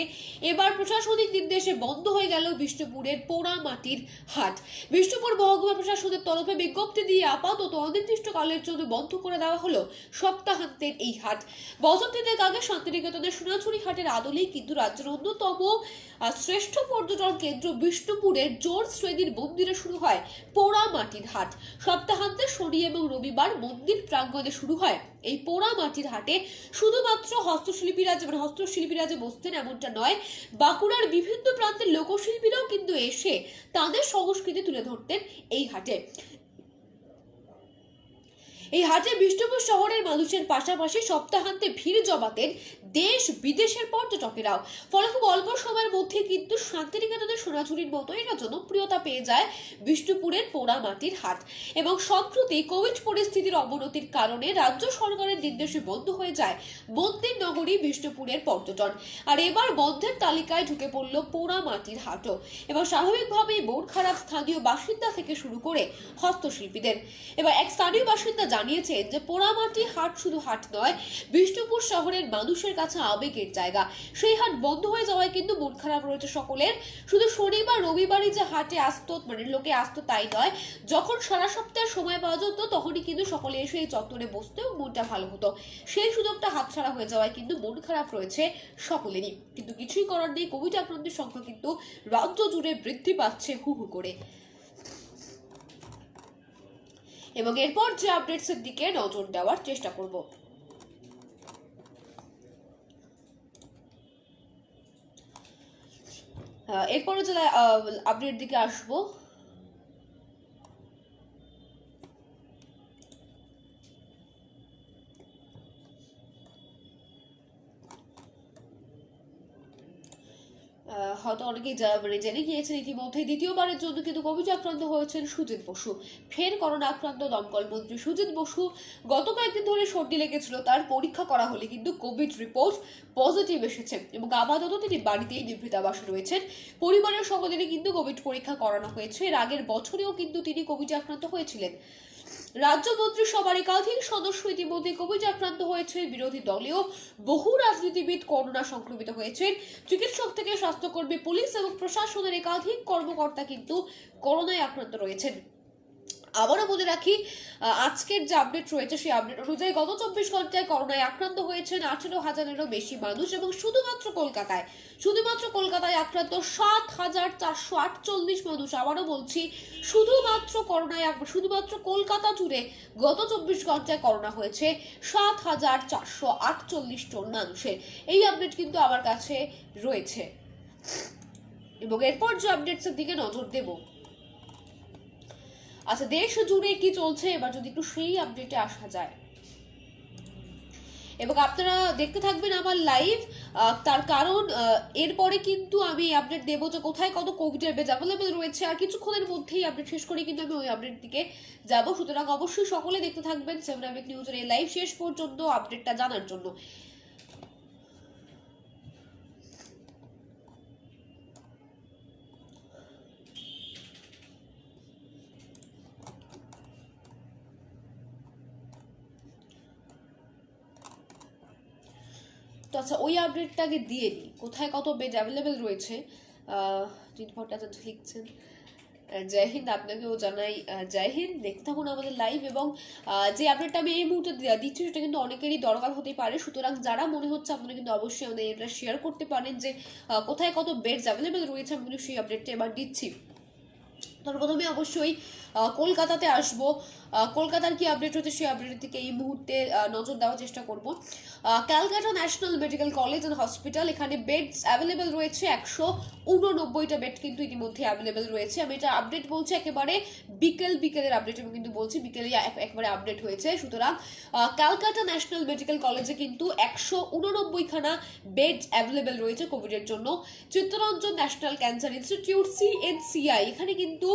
এবার প্রশাসনিক নির্দেশে বন্ধ হয়ে গেল বিষ্ণুপুরের পোড়ামাটির হাট। বিষ্ণুপুর মহকুমা প্রশাসনের তরফে বিজ্ঞপ্তি দিয়ে আপাতত অনির্দিষ্টকালের জন্য বন্ধ করে দেওয়া হলো সপ্তাহান্তের এই হাট। বছর তিনেক আগে শান্তিনিকেতনের সোনাঝুরি হাটের আদলেই কিন্তু রাজ্যের অন্যতম শ্রেষ্ঠ পর্যটন কেন্দ্র বিষ্ণুপুরের জোর শ্রেণীর মন্দিরে শুরু হয় পোড়ামাটির হাট। সপ্তাহান্তে শনি এবং রবিবার মন্দির প্রাঙ্গণে শুরু হয় এই পোড়ামাটির হাটে। শুধুমাত্র হস্তশিল্পীরা যে বসতেন এমনটা নয়, বাঁকুড়ার বিভিন্ন প্রান্তের লোকশিল্পীরাও কিন্তু এসে তাদের সংস্কৃতি তুলে ধরতেন এই হাটে। এই হাটে বিষ্ণুপুর শহরের মানুষের পাশাপাশি সপ্তাহান্তে ভিড় জমাতেন দেশ বিদেশের পর্যটকেরাও। ফলে খুব অল্প সময়ের মধ্যে কিন্তু শান্তিনিকেতনের সোনাঝুরির মতো এটা জনপ্রিয়তা পেয়ে যায় বিষ্ণুপুরের পোড়ামাটির হাট। এবং সম্প্রতি কোভিড পরিস্থিতির অবনতির কারণে রাজ্য সরকারের নির্দেশে বন্ধ হয়ে যায় মন্দির নগরী বিষ্ণুপুরের পর্যটন। আর এবার বন্ধের তালিকায় ঢুকে পড়ল পোড়ামাটির হাটও। এবং স্বাভাবিকভাবেই মন খারাপ স্থানীয় বাসিন্দা থেকে শুরু করে হস্তশিল্পীদের। এবার এক স্থানীয় বাসিন্দা জানিয়েছে যে পোড়ামাটি হাট শুধু হাট নয়, বিষ্ণুপুর শহরের মানুষের কাছে আবেগের জায়গা। সেই হাট বন্ধ হয়ে যাওয়ায় কিন্তু মন খারাপ রয়েছে সকলের। শুধু শনিবার রবিবারই যে হাটে আসতো লোকে আসতো তাই নয়, যখন সারা সপ্তাহে সময় পাওয়া যেত তখনই কিন্তু সকলে এসে এই চত্বরে বসতেও মনটা ভালো হতো। সেই সুযোগটা হাতছাড়া হয়ে যাওয়ায় কিন্তু মন খারাপ রয়েছে সকলেরই। কিন্তু কিছুই করার নেই, কোভিড আক্রান্তের সংখ্যা কিন্তু রাজ্য জুড়ে বৃদ্ধি পাচ্ছে হু হু করে। এবং এরপর যে আপডেটসের দিকে নজর দেওয়ার চেষ্টা করব। এরপরে যে আপডেট দিকে আসবো, হয়তো অনেকেই জেনে গিয়েছেন ইতিমধ্যে দ্বিতীয়বারের জন্য কিন্তু কোভিড আক্রান্ত হয়েছেন সুজিত বসু। ফের করোনা আক্রান্ত দমকল মন্ত্রী সুজিত বসু। গত কয়েকদিন ধরে সর্দি লেগেছিল, তার পরীক্ষা করা হলে কিন্তু কোভিড রিপোর্ট পজিটিভ এসেছে এবং আপাতত তিনি বাড়িতেই নিভৃতাবাসে রয়েছেন। পরিবারের সকলেরই কিন্তু কোভিড পরীক্ষা করানো হয়েছে। এর আগের বছরেও কিন্তু তিনি কোভিডে আক্রান্ত হয়েছিলেন। রাজ্য মন্ত্রিসভার একাধিক সদস্য ইতিমধ্যে কোভিড আক্রান্ত হয়েছে। বিরোধী দলীয় বহু রাজনীতিবিদ করোনা সংক্রমিত হয়েছেন। চিকিৎসক থেকে স্বাস্থ্যকর্মী, পুলিশ এবং প্রশাসনের একাধিক কর্মকর্তা কিন্তু করোনায় আক্রান্ত রয়েছেন। আবারও বলে রাখি, আজকের যে আপডেট রয়েছে সেই আপডেট অনুযায়ী গত 24 ঘন্টায় করোনায় আক্রান্ত হয়েছেন 18,000-এরও বেশি মানুষ। এবং শুধুমাত্র কলকাতায় আক্রান্ত 7,448 মানুষ। আবারও বলছি, শুধুমাত্র কলকাতা জুড়ে গত 24 ঘন্টায় করোনা হয়েছে 7,448 জন মানুষের। এই আপডেট কিন্তু আমার কাছে রয়েছে। এবং এরপর যে আপডেটসের দিকে নজর দেব, আচ্ছা দেশ জুড়ে কি চলছে এবার যদি একটু সেই আপডেটে আসা যায়। এবং আপনারা দেখতে থাকবেন আমার লাইভ, তার কারণ এরপরে কিন্তু আমি আপডেট দেবো যে কোথায় কত কোভিডের বেজ অ্যাভেলেবেল রয়েছে। আর কিছুক্ষণের মধ্যেই আপডেট শেষ করে কিন্তু আমি ওই আপডেট দিকে যাবো। সুতরাং অবশ্যই সকলে দেখতে থাকবেন 7 আবিক নিউজের এই লাইভ শেষ পর্যন্ত আপডেটটা জানার জন্য। তো আচ্ছা ওই আপডেটটাকে দিয়ে দিই, কোথায় কত বেড অ্যাভেলেবেল রয়েছে। ভট্টাচার্য লিখছেন জয় হিন্দ, আপনাকেও জানাই জয় হিন্দ। দেখতে থাকুন আমাদের লাইভ। এবং যে আপডেটটা আমি এই মুহূর্তে দিচ্ছি সেটা কিন্তু অনেকেরই দরকার হতে পারে। সুতরাং যারা মনে হচ্ছে আপনারা কিন্তু অবশ্যই আমাদের এটা শেয়ার করতে পারেন যে কোথায় কত বেডস অ্যাভেলেবেল রয়েছে। আমি কিন্তু সেই আপডেটটা এবার দিচ্ছি। তার প্রথমে অবশ্যই কলকাতাতে আসবো। কলকাতার কি আপডেট হচ্ছে সেই আপডেটের দিকে এই মুহূর্তে নজর দেওয়ার চেষ্টা করব। Calcutta national medical college and hospital, এখানে বেডস অ্যাভেলেবেল রয়েছে 189টা বেড কিন্তু ইতিমধ্যে অ্যাভেলেবেল রয়েছে। আমি এটা আপডেট বলছি একেবারে বিকেলের আপডেট, আমি কিন্তু বলছি বিকেলে একবারে আপডেট হয়েছে। সুতরাং ক্যালকাটা ন্যাশনাল মেডিকেল কলেজে কিন্তু 189খানা বেড অ্যাভেলেবেল রয়েছে কোভিডের জন্য। Chittaranjan national cancer institute CNCI, এখানে কিন্তু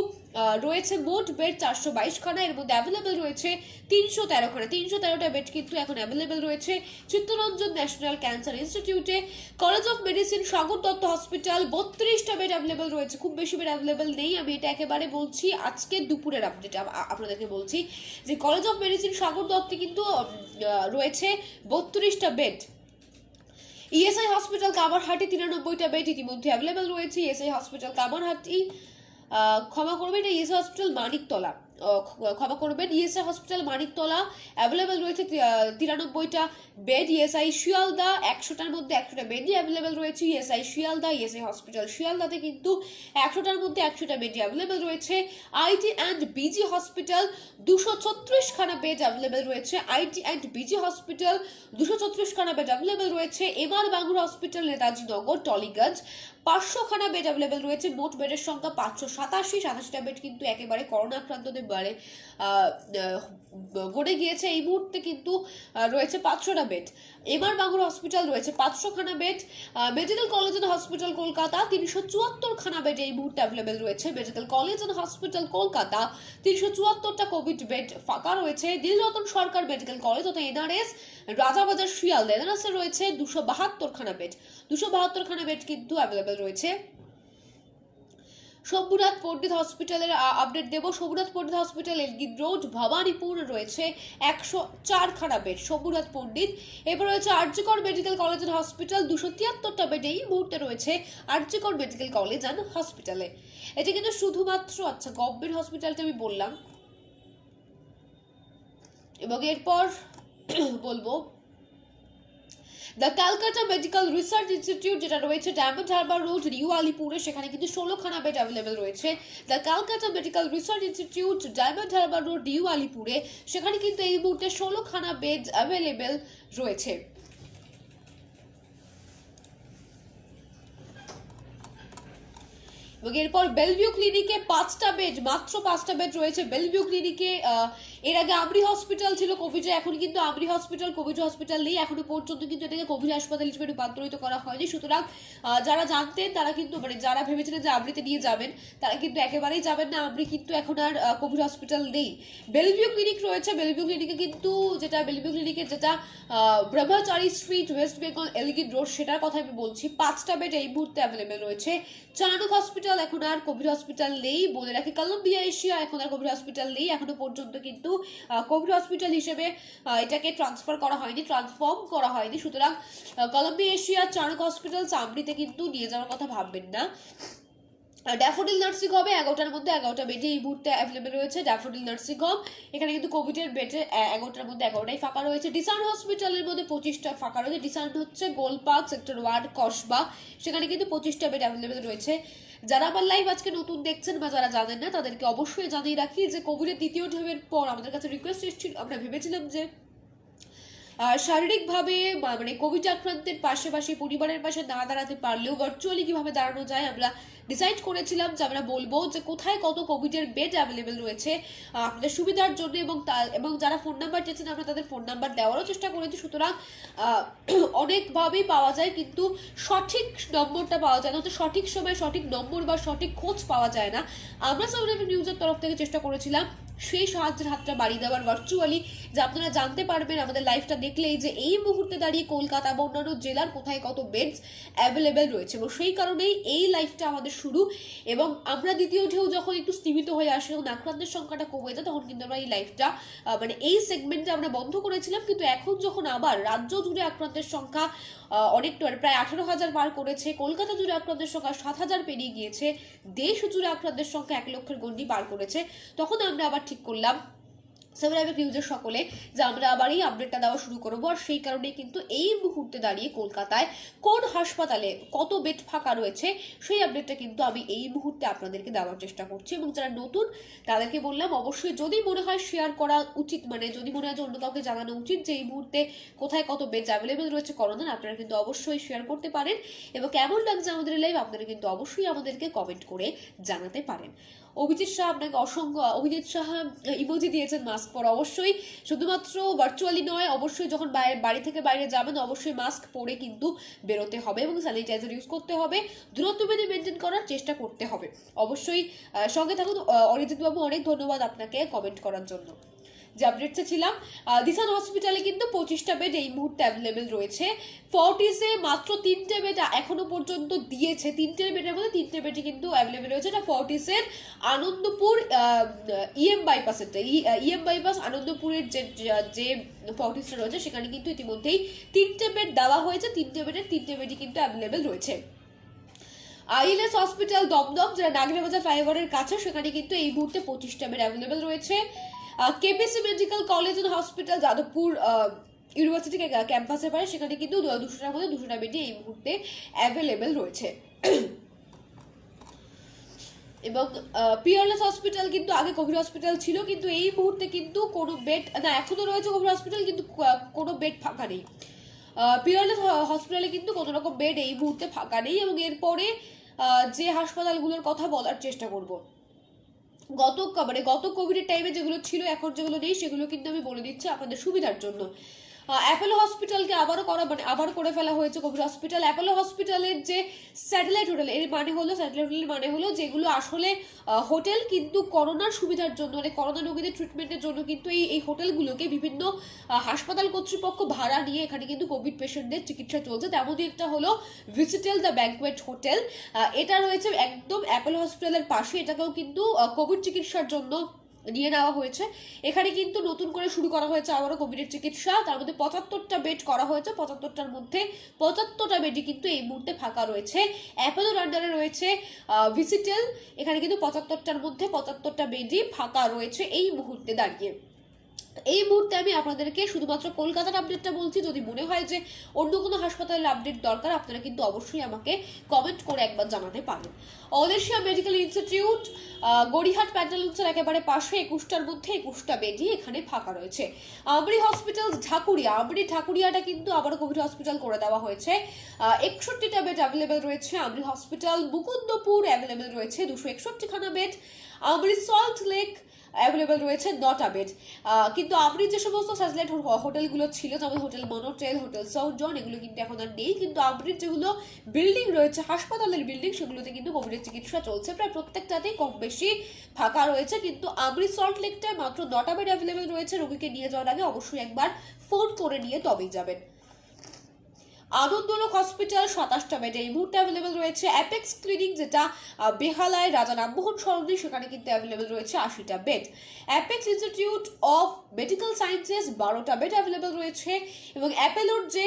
রয়েছে মোট বেড 422 খানা, এর মধ্যে অ্যাভেলেবেল রয়েছে 313 খানা। 313টা বেড কিন্তু এখন অ্যাভেলেবেল রয়েছে চিত্তরঞ্জন ন্যাশনাল ক্যান্সার ইনস্টিটিউটে। College of medicine Sagar Dutta hospital 32টা বেড অ্যাভেলেবেল রয়েছে, খুব বেশি বেড অ্যাভেলেবেল নেই, আমি এটা একেবারে বলছি আজকে দুপুরের আপডেট আপনাদেরকে বলছি যে কলেজ অফ মেডিসিন সাগর দত্তে কিন্তু রয়েছে 32টা বেড। ইএসআই হসপিটাল কামারহাটি 93টা বেড ইতিমধ্যে অ্যাভেলেবেল রয়েছে। ইএসআই হসপিটাল কামারহাটি, ক্ষমা করবেন, এটা ইএসআই হসপিটাল মানিকতলা, ক্ষমা করবেন, ইএসআই হসপিটাল মানিকতলা অ্যাভেলেবেল রয়েছে 93টা বেড। ইএসআই শিয়ালদা 100টার মধ্যে 100টা বেডই অ্যাভেলেবেল রয়েছে। ইএসআই শিয়ালদা, ইএসআই হসপিটাল শিয়ালদাতে কিন্তু 100টার মধ্যে 100টা বেডই অ্যাভেলেবেল রয়েছে। আইটি অ্যান্ড বিজি হসপিটাল 236 খানা বেড অ্যাভেলেবেল রয়েছে। আইটি অ্যান্ড বিজি হসপিটাল 236 খানা বেড অ্যাভেলেবেল রয়েছে। এমআর বাঙ্গুর হসপিটাল নেতাজি নগর টলিগঞ্জ 500 খানা বেড অ্যাভেলেবেল রয়েছে। মোট বেডের সংখ্যা 587টা বেড কিন্তু একেবারে করোনা আক্রান্তদের বারে গড়ে গিয়েছে। এই মুহূর্তে কিন্তু রয়েছে 500টা বেড। এমআর বাঙ্গুর হসপিটাল রয়েছে 500 খানা bed. Medical college and hospital Kolkata 374 খানা বেড এই মুহূর্তে অ্যাভেলেবেল রয়েছে। Medical college and hospital Kolkata 374টা কোভিড বেড ফাঁকা রয়েছে। দিলরতন সরকার মেডিকেল কলেজ অর্থাৎ এনআরএস রাজাবাজার শিয়ালদা এনআরএসে রয়েছে 272 খানা বেড। 272 খানা বেড কিন্তু অ্যাভেলেবেল রয়েছে। শম্ভুনাথ পণ্ডিত হসপিটালের আপডেট দেব। Shambhunath Pandit hospital Elgin road Bhowanipore রয়েছে 104 খানা বেড শম্ভুনাথ পণ্ডিত। এবার রয়েছে RG Kar medical college and hospital 273টা বেড এই মুহূর্তে রয়েছে আরজিকর মেডিকেল কলেজ অ্যান্ড হসপিটালে। এটা কিন্তু শুধুমাত্র আচ্ছা গভর্নমেন্ট হসপিটালটা আমি বললাম, এবং এরপর বলবো the Calcutta medical research institute যেটা রয়েছে ডায়মন্ড হারবার রোড নিউ আলিপুরে, সেখানে কিন্তু 16 খানা বেড অ্যাভেলেবেল রয়েছে। The Calcutta medical research institute Diamond Harbour road new আলিপুরে, সেখানে কিন্তু এই মুহূর্তে 16 খানা বেড অ্যাভেলেবেল রয়েছে। এবং এরপর বেলভিউ ক্লিনিকে 5টা বেড, মাত্র 5টা বেড রয়েছে বেলভিউ ক্লিনিকে। এর আগে আমরি হসপিটাল ছিল কোভিডে, এখন কিন্তু আমরি হসপিটাল কোভিড হসপিটাল নেই, এখনো পর্যন্ত কিন্তু এটাকে কোভিড হাসপাতাল হিসেবে রূপান্তরিত করা হয়নি। সুতরাং যারা জানতেন তারা কিন্তু মানে যারা ভেবেছিলেন যে আমরিতে নিয়ে যাবেন তারা কিন্তু একেবারেই যাবেন না, আমরি কিন্তু এখন আর কোভিড হসপিটাল নেই। বেলভিউ ক্লিনিক রয়েছে, বেলভিউ ক্লিনিকে কিন্তু বেলভিউ ক্লিনিকের যেটা Brahmachari street West Bengal Elgin road সেটার কথা আমি বলছি। 5টা বেড এই মুহূর্তে অ্যাভেলেবেল রয়েছে। চানক হসপিটাল এখন আর কোভিড হসপিটাল নেই, বলে রাখি কলম্বিয়া এশিয়া এখন আর কোভিড হসপিটাল নেই, এখনো পর্যন্ত কিন্তু কোভিড হসপিটাল হিসেবে এটাকে ট্রান্সফার করা হয়নি, ট্রান্সফর্ম করা হয়নি। সুতরাং কলম্বিয়া এশিয়া চানক হসপিটাল চামড়িতে কিন্তু নিয়ে যাওয়ার কথা ভাববেন না। ড্যাফোডিল নার্সিং হোমে 11টার মধ্যে 11টা বেডে এই মুহূর্তে অ্যাভেলেবেল রয়েছে। ড্যাফোডিল নার্সিং হোম এখানে কিন্তু কোভিডের বেডে 11টার মধ্যে 11টাই ফাঁকা রয়েছে। ডিসান হসপিটালের মধ্যে 25টা ফাঁকা রয়েছে। ডিসান হচ্ছে গোলপার্ক সেক্টর 1 কসবা, সেখানে কিন্তু 25টা বেড অ্যাভেলেবেল রয়েছে। যারা আমার লাইভ আজকে নতুন দেখছেন বা যারা জানেন না তাদেরকে অবশ্যই জানিয়ে রাখি যে কোভিডের দ্বিতীয় ঢেউয়ের পর আমাদের কাছে রিকোয়েস্ট এসেছিল, আমরা ভেবেছিলাম যে শারীরিকভাবে মানে কোভিড আক্রান্তের পাশাপাশি পরিবারের পাশে না দাঁড়াতে পারলেও ভার্চুয়ালি কিভাবে দাঁড়ানো যায় আমরা ডিসাইড করেছিলাম যে আমরা বলবো যে কোথায় কত কোভিডের বেড অ্যাভেলেবেল রয়েছে আপনাদের সুবিধার জন্য, এবং যারা ফোন নাম্বার চেয়েছেন আমরা তাদের ফোন নাম্বার দেওয়ারও চেষ্টা করেছি। সুতরাং অনেকভাবেই পাওয়া যায় কিন্তু সঠিক নম্বরটা পাওয়া যায় না, তো সঠিক সময় সঠিক নম্বর বা সঠিক খোঁজ পাওয়া যায় না। আমরা সাউথ নিউজের তরফ থেকে চেষ্টা করেছিলাম সেই সাহায্যের হাতটা বাড়িয়ে দেওয়ার ভার্চুয়ালি, যে আপনারা জানতে পারবেন আমাদের লাইভটা দেখলেই যে এই মুহূর্তে দাঁড়িয়ে কলকাতা বা অন্যান্য জেলার কোথায় কত বেডস অ্যাভেলেবেল রয়েছে, এবং সেই কারণেই এই লাইভটা আমাদের শুরু। এবং আমরা দ্বিতীয় ঢেউ যখন একটু স্তীমিত হয়ে আসে এবং আক্রান্তের সংখ্যাটা কমে যায় তখন কিন্তু আমরা এই লাইভটা মানে এই সেগমেন্টটা আমরা বন্ধ করেছিলাম। কিন্তু এখন যখন আবার রাজ্য জুড়ে আক্রান্তের সংখ্যা অনেকটা প্রায় 18,000 পার করেছে, কলকাতা জুড়ে আক্রান্তের সংখ্যা 7,000 পেরিয়ে গিয়েছে, দেশ জুড়ে আক্রান্তের সংখ্যা 1 লক্ষের গণ্ডি পার করেছে, তখন আমরা আবার ঠিক করলাম সেভেন নিউজের সকলে যে আমরা আবার এই আপডেটটা দেওয়া শুরু করবো। আর সেই কারণে কিন্তু এই মুহূর্তে দাঁড়িয়ে কলকাতায় কোন হাসপাতালে কত বেড ফাঁকা রয়েছে সেই আপডেটটা কিন্তু আমি এই মুহূর্তে আপনাদেরকে দেওয়ার চেষ্টা করছি। এবং যারা নতুন তাদেরকে বললাম অবশ্যই যদি মনে হয় শেয়ার করা উচিত, মানে যদি মনে হয় যে অন্য কাউকে জানানো উচিত যে এই মুহূর্তে কোথায় কত বেড অ্যাভেলেবেল রয়েছে করোনার, আপনারা কিন্তু অবশ্যই শেয়ার করতে পারেন। এবং কেমন লাগছে আমাদের লাইভ আপনারা কিন্তু অবশ্যই আমাদেরকে কমেন্ট করে জানাতে পারেন। অভিজিৎ শাহ আপনাকে অসংখ্য, অভিজিৎ শাহ ইমোজি দিয়েছেন মাস্ক পরা অবশ্যই, শুধুমাত্র ভার্চুয়ালি নয়, অবশ্যই যখন বাড়ি থেকে বাইরে যাবেন অবশ্যই মাস্ক পরে কিন্তু বেরোতে হবে এবং স্যানিটাইজার ইউজ করতে হবে, দূরত্ব মেনটেন করার চেষ্টা করতে হবে। অবশ্যই সঙ্গে থাকুন। অরিজিৎ বাবু, অনেক ধন্যবাদ আপনাকে কমেন্ট করার জন্য। যে আপডেটসে ছিলাম, দিশান হসপিটালে কিন্তু 25টা বেড এই মুহূর্তে অ্যাভেলেবেল রয়েছে। ফর্টিসে মাত্র 3টে বেড এখনো পর্যন্ত দিয়েছে, 3টে বেডের মধ্যে 3টে বেডই কিন্তু অ্যাভেলেবেল রয়েছে। এটা ফর্টিসের আনন্দপুর ইএম বাইপাসেরটা, ইএম বাইপাস আনন্দপুরের যে ফর্টিসটা রয়েছে সেখানে কিন্তু ইতিমধ্যেই 3টে বেড দেওয়া হয়েছে। 3টে বেডের 3টে বেডই কিন্তু অ্যাভেলেবেল রয়েছে। আইএলএস হসপিটাল দমদম, যেটা নাগরিবাজার ফ্লাইওভারের কাছে, সেখানে কিন্তু এই মুহূর্তে 25টা বেড অ্যাভেলেবেল রয়েছে। KPC medical college and hospital Jadavpur university ক্যাম্পাসের পারে, সেখানে কিন্তু 200টার মধ্যে 200টা বেডই এই মুহূর্তে অ্যাভেলেবেল রয়েছে। এবং পিয়ারলেস হসপিটাল কিন্তু আগে কোভিড হসপিটাল ছিল, কিন্তু এই মুহূর্তে কিন্তু কোনো বেড না, এখনো রয়েছে কোভিড হসপিটাল কিন্তু কোনো বেড ফাঁকা নেই। পিয়ারলেস হসপিটালে কিন্তু কোনো রকম বেড এই মুহূর্তে ফাঁকা নেই। এবং এরপরে যে হাসপাতালগুলোর কথা বলার চেষ্টা করব, গত কোভিডের টাইমে যেগুলো ছিল এখন যেগুলো নেই সেগুলো কিন্তু আমি বলে দিচ্ছি আপনাদের সুবিধার জন্য। অ্যাপোলো হসপিটালকে আবার করে ফেলা হয়েছে কোভিড হসপিটাল। অ্যাপোলো হসপিটালের যে স্যাটেলাইট হোটেল, স্যাটেলাইট হোটেলের মানে হলো যেগুলো আসলে হোটেল, কিন্তু করোনার সুবিধার জন্য, মানে করোনা রোগীদের ট্রিটমেন্টের জন্য কিন্তু এই হোটেলগুলোকে বিভিন্ন হাসপাতাল কর্তৃপক্ষ ভাড়া নিয়ে এখানে কিন্তু কোভিড পেশেন্টদের চিকিৎসা চলছে। তেমনই একটা হলো ভিজিটেল দ্য ব্যাঙ্কোয়েট হোটেল, এটা রয়েছে একদম অ্যাপোলো হসপিটালের পাশে। এটাকেও কিন্তু কোভিড চিকিৎসার জন্য নিয়ে নেওয়া হয়েছে। এখানে কিন্তু নতুন করে শুরু করা হয়েছে আবারও কোভিডের চিকিৎসা। তার মধ্যে 75টা বেড করা হয়েছে, 75টার মধ্যে 75টা বেডই কিন্তু এই মুহূর্তে ফাঁকা রয়েছে। অ্যাপোলোর আন্ডারে রয়েছে ভিজিটেল, এখানে কিন্তু 75টার মধ্যে 75টা বেডই ফাঁকা রয়েছে এই মুহূর্তে দাঁড়িয়ে। এই মুহূর্তে আমি আপনাদেরকে শুধুমাত্র কলকাতার আপডেটটা বলছি। যদি মনে হয় যে অন্য কোনো হাসপাতালের আপডেট দরকার, আপনারা কিন্তু অবশ্যই আমাকে কমেন্ট করে একবার জানাতে পারেন। All Asia medical institute Gariahat প্যান্টালুন্সের একেবারে পাশে 21টার মধ্যে 21টা বেডই এখানে ফাঁকা রয়েছে। আমরি হসপিটাল ঢাকুরিয়া, আমরি ঢাকুরিয়াটা কিন্তু আবারও কোভিড হসপিটাল করে দেওয়া হয়েছে। 61টা বেড অ্যাভেলেবেল রয়েছে আমরি হসপিটাল। মুকুন্দপুর অ্যাভেলেবেল রয়েছে 261খানা বেড। আমরি সল্ট লেক অ্যাভেলেবেল রয়েছে 9টা বেড। কিন্তু আমরি যে সমস্ত স্যাটেলাইট হোটেলগুলো ছিল, যেমন হোটেল মনোটেল, হোটেল সাউথ জন, এগুলো কিন্তু এখন আর নেই। কিন্তু আমরির যেগুলো বিল্ডিং রয়েছে, হাসপাতালের বিল্ডিং, সেগুলোতে কিন্তু কোভিডের চিকিৎসা চলছে। প্রায় প্রত্যেকটাতেই কম বেশি ফাঁকা রয়েছে। কিন্তু আমরি সল্ট লেকটায় মাত্র 9টা বেড অ্যাভেলেবেল রয়েছে। রোগীকে নিয়ে যাওয়ার আগে অবশ্যই একবার ফোন করে নিয়ে তবেই যাবেন। আনন্দলোক হসপিটাল 27টা বেড এই মুহূর্তে অ্যাভেলেবেল রয়েছে। অ্যাপেক্স ক্লিনিক, যেটা বেহালায় রাজা রামমোহন সরণি, সেখানে কিন্তু অ্যাভেলেবেল রয়েছে 80টা bed. Apex institute of medical sciences 12টা বেড অ্যাভেলেবেল রয়েছে। এবং অ্যাপেলোর যে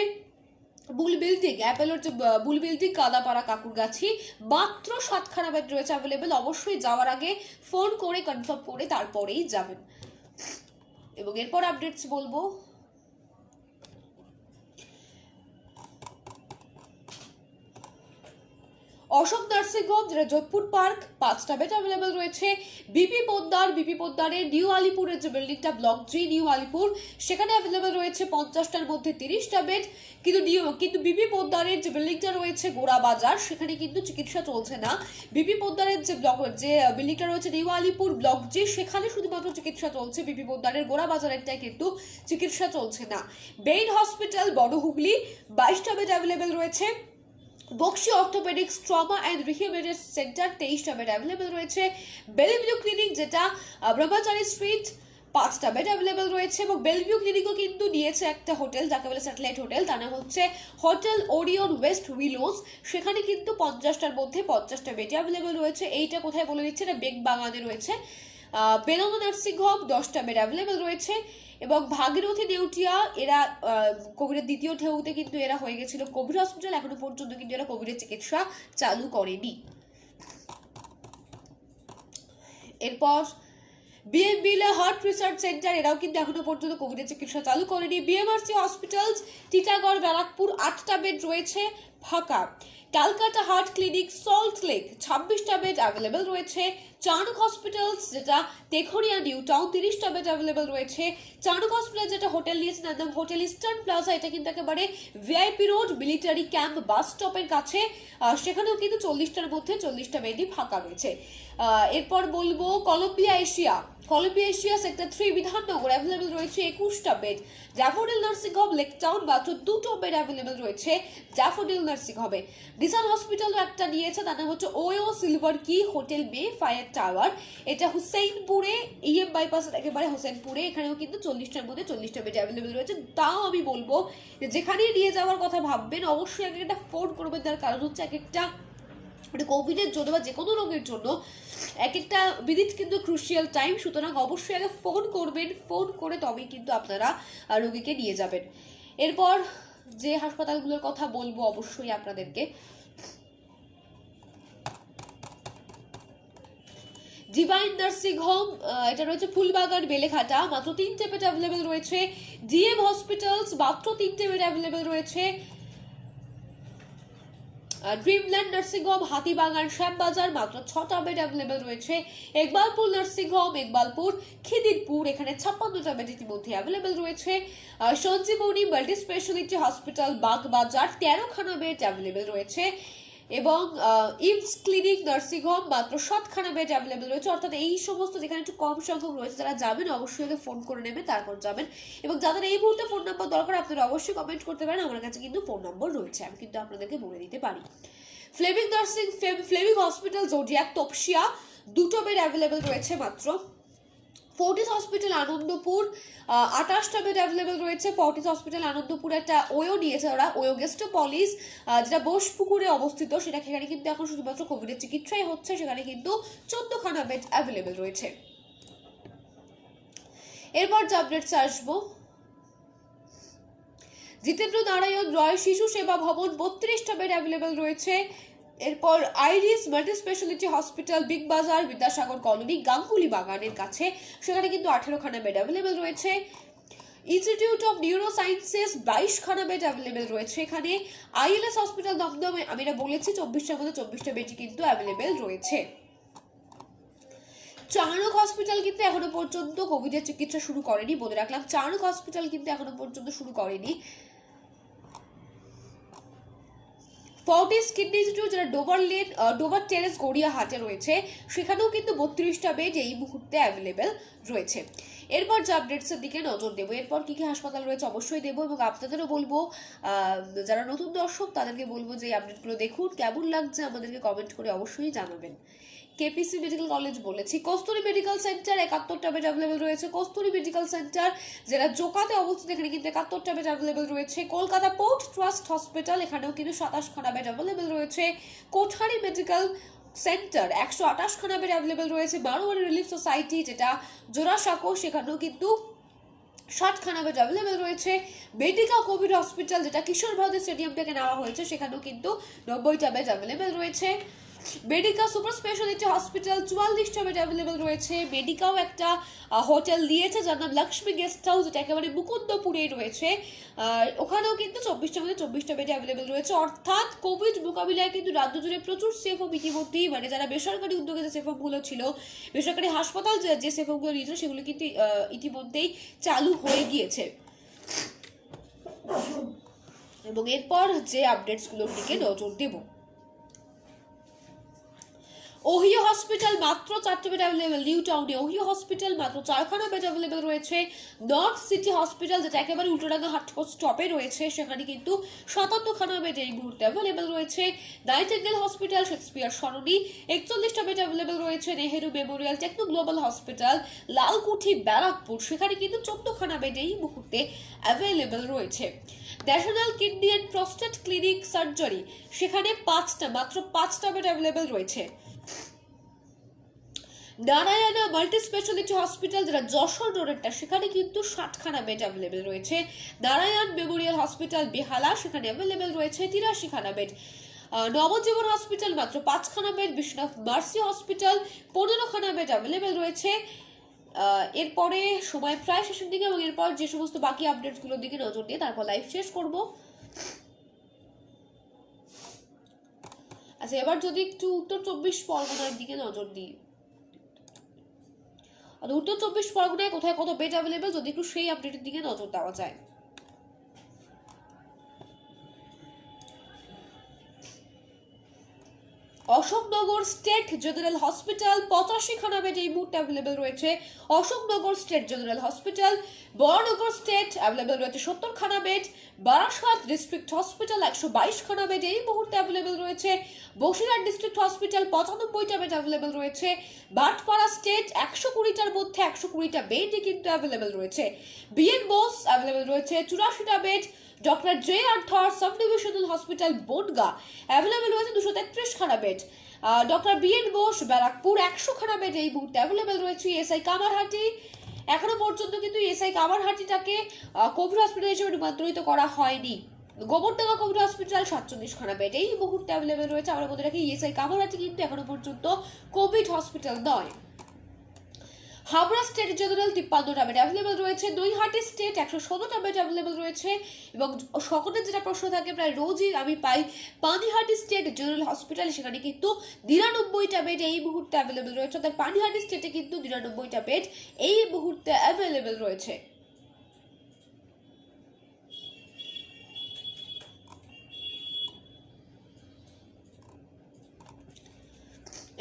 বুল বিল্ডিং কাদাপাড়া কাকুরগাছি, মাত্র 7খানা বেড রয়েছে অ্যাভেলেবেল। অবশ্যই যাওয়ার আগে ফোন করে কনফার্ম করে তারপরেই যাবেন। এবং এরপর আপডেটস বলবো। অশোক নার্সিং হোম, যেটা যোধপুর পার্ক, 5টা বেড অ্যাভেলেবেল রয়েছে। বিপি পোদ্দারের নিউ আলিপুরের যে বিল্ডিংটা ব্লক 3 নিউ আলিপুর, সেখানে অ্যাভেলেবেল রয়েছে 50টার মধ্যে 30টা বেড। কিন্তু বিপি পোদ্দারের যে বিল্ডিংটা রয়েছে গোড়া বাজার, সেখানে কিন্তু চিকিৎসা চলছে না। বিপি পোদ্দারের যে বিল্ডিংটা রয়েছে নিউ আলিপুর ব্লক জি, সেখানে শুধুমাত্র চিকিৎসা চলছে। বিপি পোদ্দারের গোড়া বাজারেরটাই কিন্তু চিকিৎসা চলছে না। বেইন হসপিটাল বড় হুগলি, 22টা বেড অ্যাভেলেবেল রয়েছে। Buxi orthopaedics trauma and rehabilitation centre, 23টা বেড অ্যাভেলেবেল রয়েছে। বেলভিউ ক্লিনিক, যেটা ব্রহ্মচারী স্ট্রিট, 5টা বেড অ্যাভেলেবেল রয়েছে। এবং বেলভিউ ক্লিনিকও কিন্তু নিয়েছে একটা হোটেল, যাকে বলে স্যাটেলাইট হোটেল, তার নাম হচ্ছে হোটেল ওরিয়ন ওয়েস্ট উইলোস, সেখানে কিন্তু 50টার মধ্যে 50টা বেড অ্যাভেলেবেল রয়েছে। এইটা কোথায় বলে দিচ্ছে, এটা বেগবাগানে রয়েছে। বেলমা নার্সিং হোম, 10টা বেড অ্যাভেলেবেল রয়েছে। এবং ভাগীরথী নেউটিয়া, এরা কোভিডের দ্বিতীয় ঢেউতে কিন্তু এরা হয়ে গেছিল কোভিড হসপিটাল, এখনো পর্যন্ত কিন্তু এরা কোভিডের চিকিৎসা চালু করেনি। এরপর বিএমবিলা হার্ট রিসার্চ সেন্টার, এরাও কিন্তু এখনো পর্যন্ত কোভিডের চিকিৎসা চালু করেনি। বিএমআরসি হসপিটালস টিটাগড় ব্যারাকপুর, 8টা বেড রয়েছে ফাঁকা। ক্যালকাটা হার্ট ক্লিনিক সল্ট লেক, 26টা বেড অ্যাভেলেবেল রয়েছে। চাণক হসপিটালস, যেটা তেঘরিয়া নিউ টাউন, 30টা বেড অ্যাভেলেবেল রয়েছে। চাণক হসপিটাল যেটা হোটেল নিয়েছে, একদম হোটেল ইস্টার্ন প্লাজা, এটা কিন্তু একেবারে ভিআইপি রোড মিলিটারি ক্যাম্প বাস স্টপের কাছে, সেখানেও কিন্তু 40টার মধ্যে 40টা বেডই ফাঁকা রয়েছে। এরপর বলবো Columbia Asia Columbia Asia sector 3 Bidhannagar available রয়েছে 21টা bed. Daffodil nursing home Lake Town মাত্র 2টো বেড অ্যাভেলেবল রয়েছে ড্যাফোডিল নার্সিং হোমে। ডিসান হসপিটালও একটা নিয়েছে, তার নাম হচ্ছে ওয়ো সিলভার কি হোটেল বে ফায়ার টাওয়ার। এটা হুসেইনপুরে, ইএম বাইপাসের একেবারে হুসেইনপুরে। এখানেও কিন্তু 40টার মধ্যে 40টা বেড অ্যাভেলেবল রয়েছে। তাও আমি বলবো যেখানেই নিয়ে যাওয়ার কথা ভাববেন অবশ্যই এক একটা ফোন করবেন, তার কারণ হচ্ছে এক একটা মানে কোভিডের জন্য বা যে কোনো রোগের জন্য এক একটা মিনিট কিন্তু ক্রুশিয়াল টাইম। সুতরাং অবশ্যই আগে ফোন করবেন, ফোন করে তবেই কিন্তু আপনারা রোগীকে নিয়ে যাবেন। এরপর যে হাসপাতালগুলোর কথা বলবো অবশ্যই আপনাদেরকে, ডিভাইন নার্সিং হোম, এটা রয়েছে ফুলবাগান বেলেঘাটা, মাত্র 3টে বেড অ্যাভেলেবেল রয়েছে। ডিএম হসপিটালস মাত্র 3টে বেড অ্যাভেলেবেল রয়েছে। Dreamland nursing home Hatibagan Shyambazar, মাত্র 6টা বেড অ্যাভেলেবেল রয়েছে। ইকবালপুর নার্সিং হোম ইকবালপুর খিদিরপুর, এখানে 56টা বেড ইতিমধ্যে অ্যাভেলেবেল রয়েছে। Sanjeevani multi speciality hospital Baghbazar, 13খানা বেড অ্যাভেলেবেল রয়েছে। এবং ইমস ক্লিনিক নার্সিং হোম মাত্র 7খানা বেড অ্যাভেলেবেল রয়েছে। অর্থাৎ এই সমস্ত যেখানে একটু কম সংখ্যক রয়েছে, যারা যাবেন অবশ্যই আগে ফোন করে নেবেন, তারপর যাবেন। এবং যাদের এই মুহূর্তে ফোন নাম্বার দরকার আপনারা অবশ্যই কমেন্ট করতে পারেন, আমার কাছে কিন্তু ফোন নম্বর রয়েছে, আমি কিন্তু আপনাদেরকে বলে দিতে পারি। ফ্লেমিং হসপিটাল জোডিয়াক তপসিয়া, 2টো বেড অ্যাভেলেবেল রয়েছে মাত্র। ফোর্টিস হসপিটাল আনন্দপুর, 28টা বেড অ্যাভেলেবেল রয়েছে। ফোর্টিস হসপিটাল আনন্দপুর একটা ওয়ো নিয়েছে ওরা, ওয়ো গেস্টোপলিস, যেটা বোসপুকুরে অবস্থিত। সেখানে কিন্তু এখন শুধুমাত্র কোভিডের চিকিৎসাই হচ্ছে, সেখানে কিন্তু 14খানা বেড অ্যাভেলেবেল রয়েছে। এরপর যে আপডেটস আসবো, জিতেন্দ্র নারায়ণ রয় শিশু সেবা ভবন, 32টা বেড অ্যাভেলেবেল রয়েছে। এরপর Iris multi speciality hospital Big Bazaar Vidyasagar colony Ganguly বাগানের কাছে, সেখানে কিন্তু 18খানা বেড অ্যাভেলেবেল রয়েছে। ইনস্টিটিউট অফ নিউরো সায়েন্সেস 22খানা বেড অ্যাভেলেবেল রয়েছে এখানে। আইএলএস হসপিটাল দমদমে, আমি এটা বলেছি 24টার মধ্যে 24টা বেডই কিন্তু অ্যাভেলেবেল রয়েছে। চাণক হসপিটাল কিন্তু এখনো পর্যন্ত কোভিডের চিকিৎসা শুরু করেনি, বলে রাখলাম। চাণক হসপিটাল কিন্তু এখনো পর্যন্ত শুরু করেনি। ফর্টিস কিডনি ইনস্টিটিউট, যেটা ডোভার টেরেস গড়িয়াহাটে রয়েছে, সেখানেও কিন্তু 32টা বেড এই মুহূর্তে অ্যাভেলেবেল রয়েছে। এরপর যে আপডেটসের দিকে নজর দেবো, এরপর কি কি হাসপাতাল রয়েছে অবশ্যই দেবো। এবং আপনাদেরও বলবো, যারা নতুন দর্শক তাদেরকে বলবো যে এই আপডেটগুলো দেখুন, কেমন লাগছে আমাদেরকে কমেন্ট করে অবশ্যই জানাবেন। কেপিসি মেডিকেল কলেজ বলেছি। কস্তুরী মেডিকেল সেন্টার 71টা বেড অ্যাভেলেবেল রয়েছে। কস্তুরী মেডিকেল সেন্টার যেটা জোকাতে অবস্থিত, এখানে কিন্তু 71টা বেড অ্যাভেলেবেল রয়েছে। কলকাতা পোর্ট ট্রাস্ট হসপিটাল, এখানেও কিন্তু 27খানা বেড অ্যাভেলেবেল রয়েছে। কোঠারি মেডিকেল সেন্টার 128খানা বেড অ্যাভেলেবেল রয়েছে। বারোয়ারি রিলিফ সোসাইটি, যেটা জোড়াসাঁকো, সেখানেও কিন্তু 60খানা বেড অ্যাভেলেবেল রয়েছে। মেডিকা কোভিড হসপিটাল, যেটা কিশোর ভারতী স্টেডিয়াম থেকে নেওয়া হয়েছে, সেখানেও কিন্তু 90টা বেড অ্যাভেলেবেল রয়েছে। মেডিকা সুপার স্পেশালিটি হসপিটাল 44টা বেড অ্যাভেলেবেল রয়েছে। মেডিকাও একটা হোটেল দিয়েছে যার নাম লক্ষ্মী গেস্ট হাউস, যেটা একেবারে মুকুন্দপুরেই রয়েছে। ওখানেও কিন্তু 24টার মধ্যে 24টা বেড অ্যাভেলেবেল রয়েছে। অর্থাৎ কোভিড মোকাবিলায় কিন্তু রাজ্য জুড়ে প্রচুর সেফ হোম ইতিমধ্যেই, মানে যারা বেসরকারি উদ্যোগে যে সেফ হোমগুলো ছিল, বেসরকারি হাসপাতাল যে সেফ হোমগুলো নিয়েছিল, সেগুলো কিন্তু ইতিমধ্যেই চালু হয়ে গিয়েছে। এবং এরপর যে আপডেটসগুলোর দিকে নজর দেব, ওহিও হসপিটাল মাত্র 4টে বেড অ্যাভেলেবেল নিউ টাউনে। ওহিও হসপিটাল মাত্র 4খানা বেড অ্যাভেলেবেল রয়েছে। নর্থ সিটি হসপিটাল, যেটা একেবারে উল্টোডাঙ্গা হাটকো স্টপে রয়েছে, সেখানে কিন্তু 77খানা বেড এই মুহূর্তে অ্যাভেলেবেল রয়েছে। নাইটিঙ্গেল হসপিটাল শেক্সপিয়ার সরণি, 41টা বেড অ্যাভেলেবেল রয়েছে। Nehru memorial Techno Global hospital Lalkuthi Barrackpore, সেখানে কিন্তু 14খানা বেড এই মুহূর্তে অ্যাভেলেবেল রয়েছে। National kidney and prostate clinic surgery, সেখানে মাত্র 5টা বেড অ্যাভেলেবেল রয়েছে। নারায়ণা মাল্টি স্পেশালিটি হসপিটাল, যেটা যশোর রোডেরটা, সেখানে কিন্তু 60খানা বেড অ্যাভেলেবেল রয়েছে। নারায়ণ মেমোরিয়াল হসপিটাল বেহালা, সেখানে অ্যাভেলেবেল রয়েছে 83খানা বেড। নবজীবন হসপিটাল মাত্র 5খানা বেড। বিশ্বনাথ মার্সি হসপিটাল 15খানা বেড অ্যাভেলেবেল রয়েছে। এরপরে সময় প্রায় শেষের দিকে, এবং এরপর যে সমস্ত বাকি আপডেটসগুলোর দিকে নজর দিয়ে তারপর লাইভ শেষ করব। আচ্ছা, এবার যদি একটু উত্তর 24 পরগনার দিকে নজর দিই, উত্তর 24 পরগনায় কোথায় কত বেড অ্যাভেলেবেল, যদি একটু সেই আপডেটের দিকে নজর দেওয়া যায়। অশোকনগর স্টেট জেনারেল হসপিটাল 85খানা বেড এই মুহূর্তে অ্যাভেলেবেল রয়েছে। Ashoknagar state general hospital. Baranagar state available রয়েছে 70খানা বেড। বারাসাত ডিস্ট্রিক্ট হসপিটাল 122খানা বেড এই মুহূর্তে অ্যাভেলেবেল রয়েছে। বসিরহাট ডিস্ট্রিক্ট হসপিটাল 95টা বেড অ্যাভেলেবেল রয়েছে। বাটপাড়া স্টেট 120টার মধ্যে 120টা বেডই কিন্তু অ্যাভেলেবেল রয়েছে। বিএন বোস অ্যাভেলেবেল রয়েছে 84টা bed. Doctor J Arthur sub divisional hospital Bongaon available রয়েছে 233খানা bed. Doctor BN Bose Barrackpore 100খানা বেড এই মুহূর্তে অ্যাভেলেবেল রয়েছে। এসআই কামারহাটি এখনো পর্যন্ত কিন্তু এসআই কামারহাটিটাকে কোভিড হসপিটাল হিসেবে রূপান্তরিত করা হয়নি। গোবরডাঙ্গা কোভিড হসপিটাল 47খানা বেড এই মুহূর্তে অ্যাভেলেবেল রয়েছে। আমরা বলে রাখি এসআই কামারহাটি কিন্তু এখনো পর্যন্ত কোভিড হসপিটাল নয়। হাবড়া স্টেট জেনারেল 53টা বেড অ্যাভেলেবেল রয়েছে। নৈহাটি স্টেট 116টা বেড অ্যাভেলেবেল রয়েছে। এবং সকলের যেটা প্রশ্ন থাকে প্রায় রোজই আমি পাই, পানিহাটি স্টেট জেনারেল হসপিটাল সেখানে কিন্তু 99টা বেড এই মুহূর্তে অ্যাভেলেবেল রয়েছে। অর্থাৎ পানিহাটি স্টেটে কিন্তু 99টা বেড এই মুহূর্তে অ্যাভেলেবেল রয়েছে।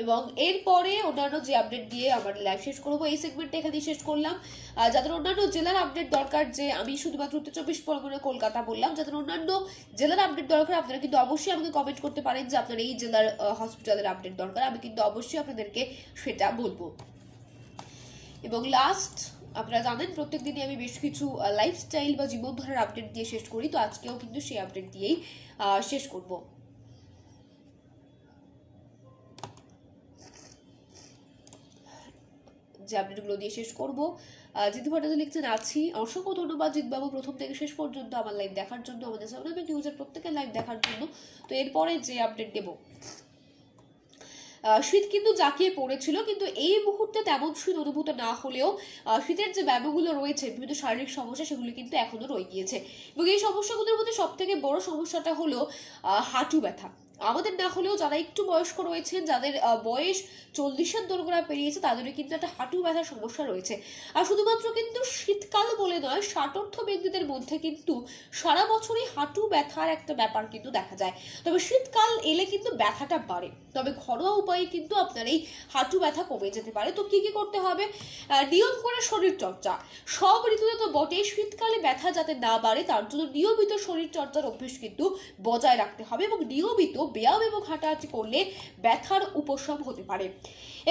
এবং এরপরে অন্যান্য যে আপডেট দিয়ে আমার লাইভ শেষ করবো, এই সেগমেন্টটা এখানে শেষ করলাম। যাদের অন্যান্য জেলার আপডেট দরকার, যে আমি শুধুমাত্র উত্তর 24 পরগনা কলকাতা বললাম, যাদের অন্যান্য জেলার আপডেট দরকার আপনারা কিন্তু অবশ্যই আমাকে কমেন্ট করতে পারেন যে আপনার এই জেলার হসপিটালের আপডেট দরকার, আমি কিন্তু অবশ্যই আপনাদেরকে সেটা বলবো। এবং লাস্ট, আপনারা জানেন প্রত্যেক দিনই আমি বেশ কিছু লাইফস্টাইল বা জীবনধারার আপডেট দিয়ে শেষ করি, তো আজকেও কিন্তু সেই আপডেট দিয়েই শেষ করবো। যে আপডেটগুলো দিয়ে শেষ করবো। জিতু ভট্টাচার্য লিখছেন আছি, অসংখ্য ধন্যবাদ জিতবাবু প্রথম থেকে শেষ পর্যন্ত আমার লাইভ দেখার জন্য, আমাদের সামনে নিউজের প্রত্যেকের লাইভ দেখার জন্য। তো এরপরে যে আপডেট দেব, শীত কিন্তু জাঁকিয়ে পড়েছিল, কিন্তু এই মুহূর্তে তেমন শীত অনুভূত না হলেও শীতের যে ব্যায়ামগুলো রয়েছে, বিভিন্ন শারীরিক সমস্যা, সেগুলো কিন্তু এখনো রয়ে গিয়েছে। এবং এই সমস্যাগুলোর মধ্যে সব থেকে বড় সমস্যাটা হলো হাঁটু ব্যথা। আমাদের না হলেও যারা একটু বয়স্ক রয়েছেন, যাদের বয়স 40-এর দোরগোড়া পেরিয়েছে, তাদেরও কিন্তু একটা হাঁটু ব্যথার সমস্যা রয়েছে। আর শুধুমাত্র কিন্তু শীতকাল বলে নয়, ষাটোর্ধ্ব ব্যক্তিদের মধ্যে কিন্তু সারা বছরই হাঁটু ব্যথার একটা ব্যাপার কিন্তু দেখা যায়। তবে শীতকাল এলে কিন্তু ব্যথাটা বাড়ে, তবে ঘরোয়া উপায়ে কিন্তু আপনার এই হাঁটু ব্যথা কমে যেতে পারে। তো কি কি করতে হবে? নিয়ম করে শরীর চর্চা, সব ঋতুতে তো বটে, শীতকালে ব্যথা যাতে না বাড়ে তার জন্য নিয়মিত শরীর চর্চার অভ্যেস কিন্তু বজায় রাখতে হবে। এবং নিয়মিত ব্যায়াম এবং হাঁটাহাঁটি করলে ব্যথার উপশম হতে পারে।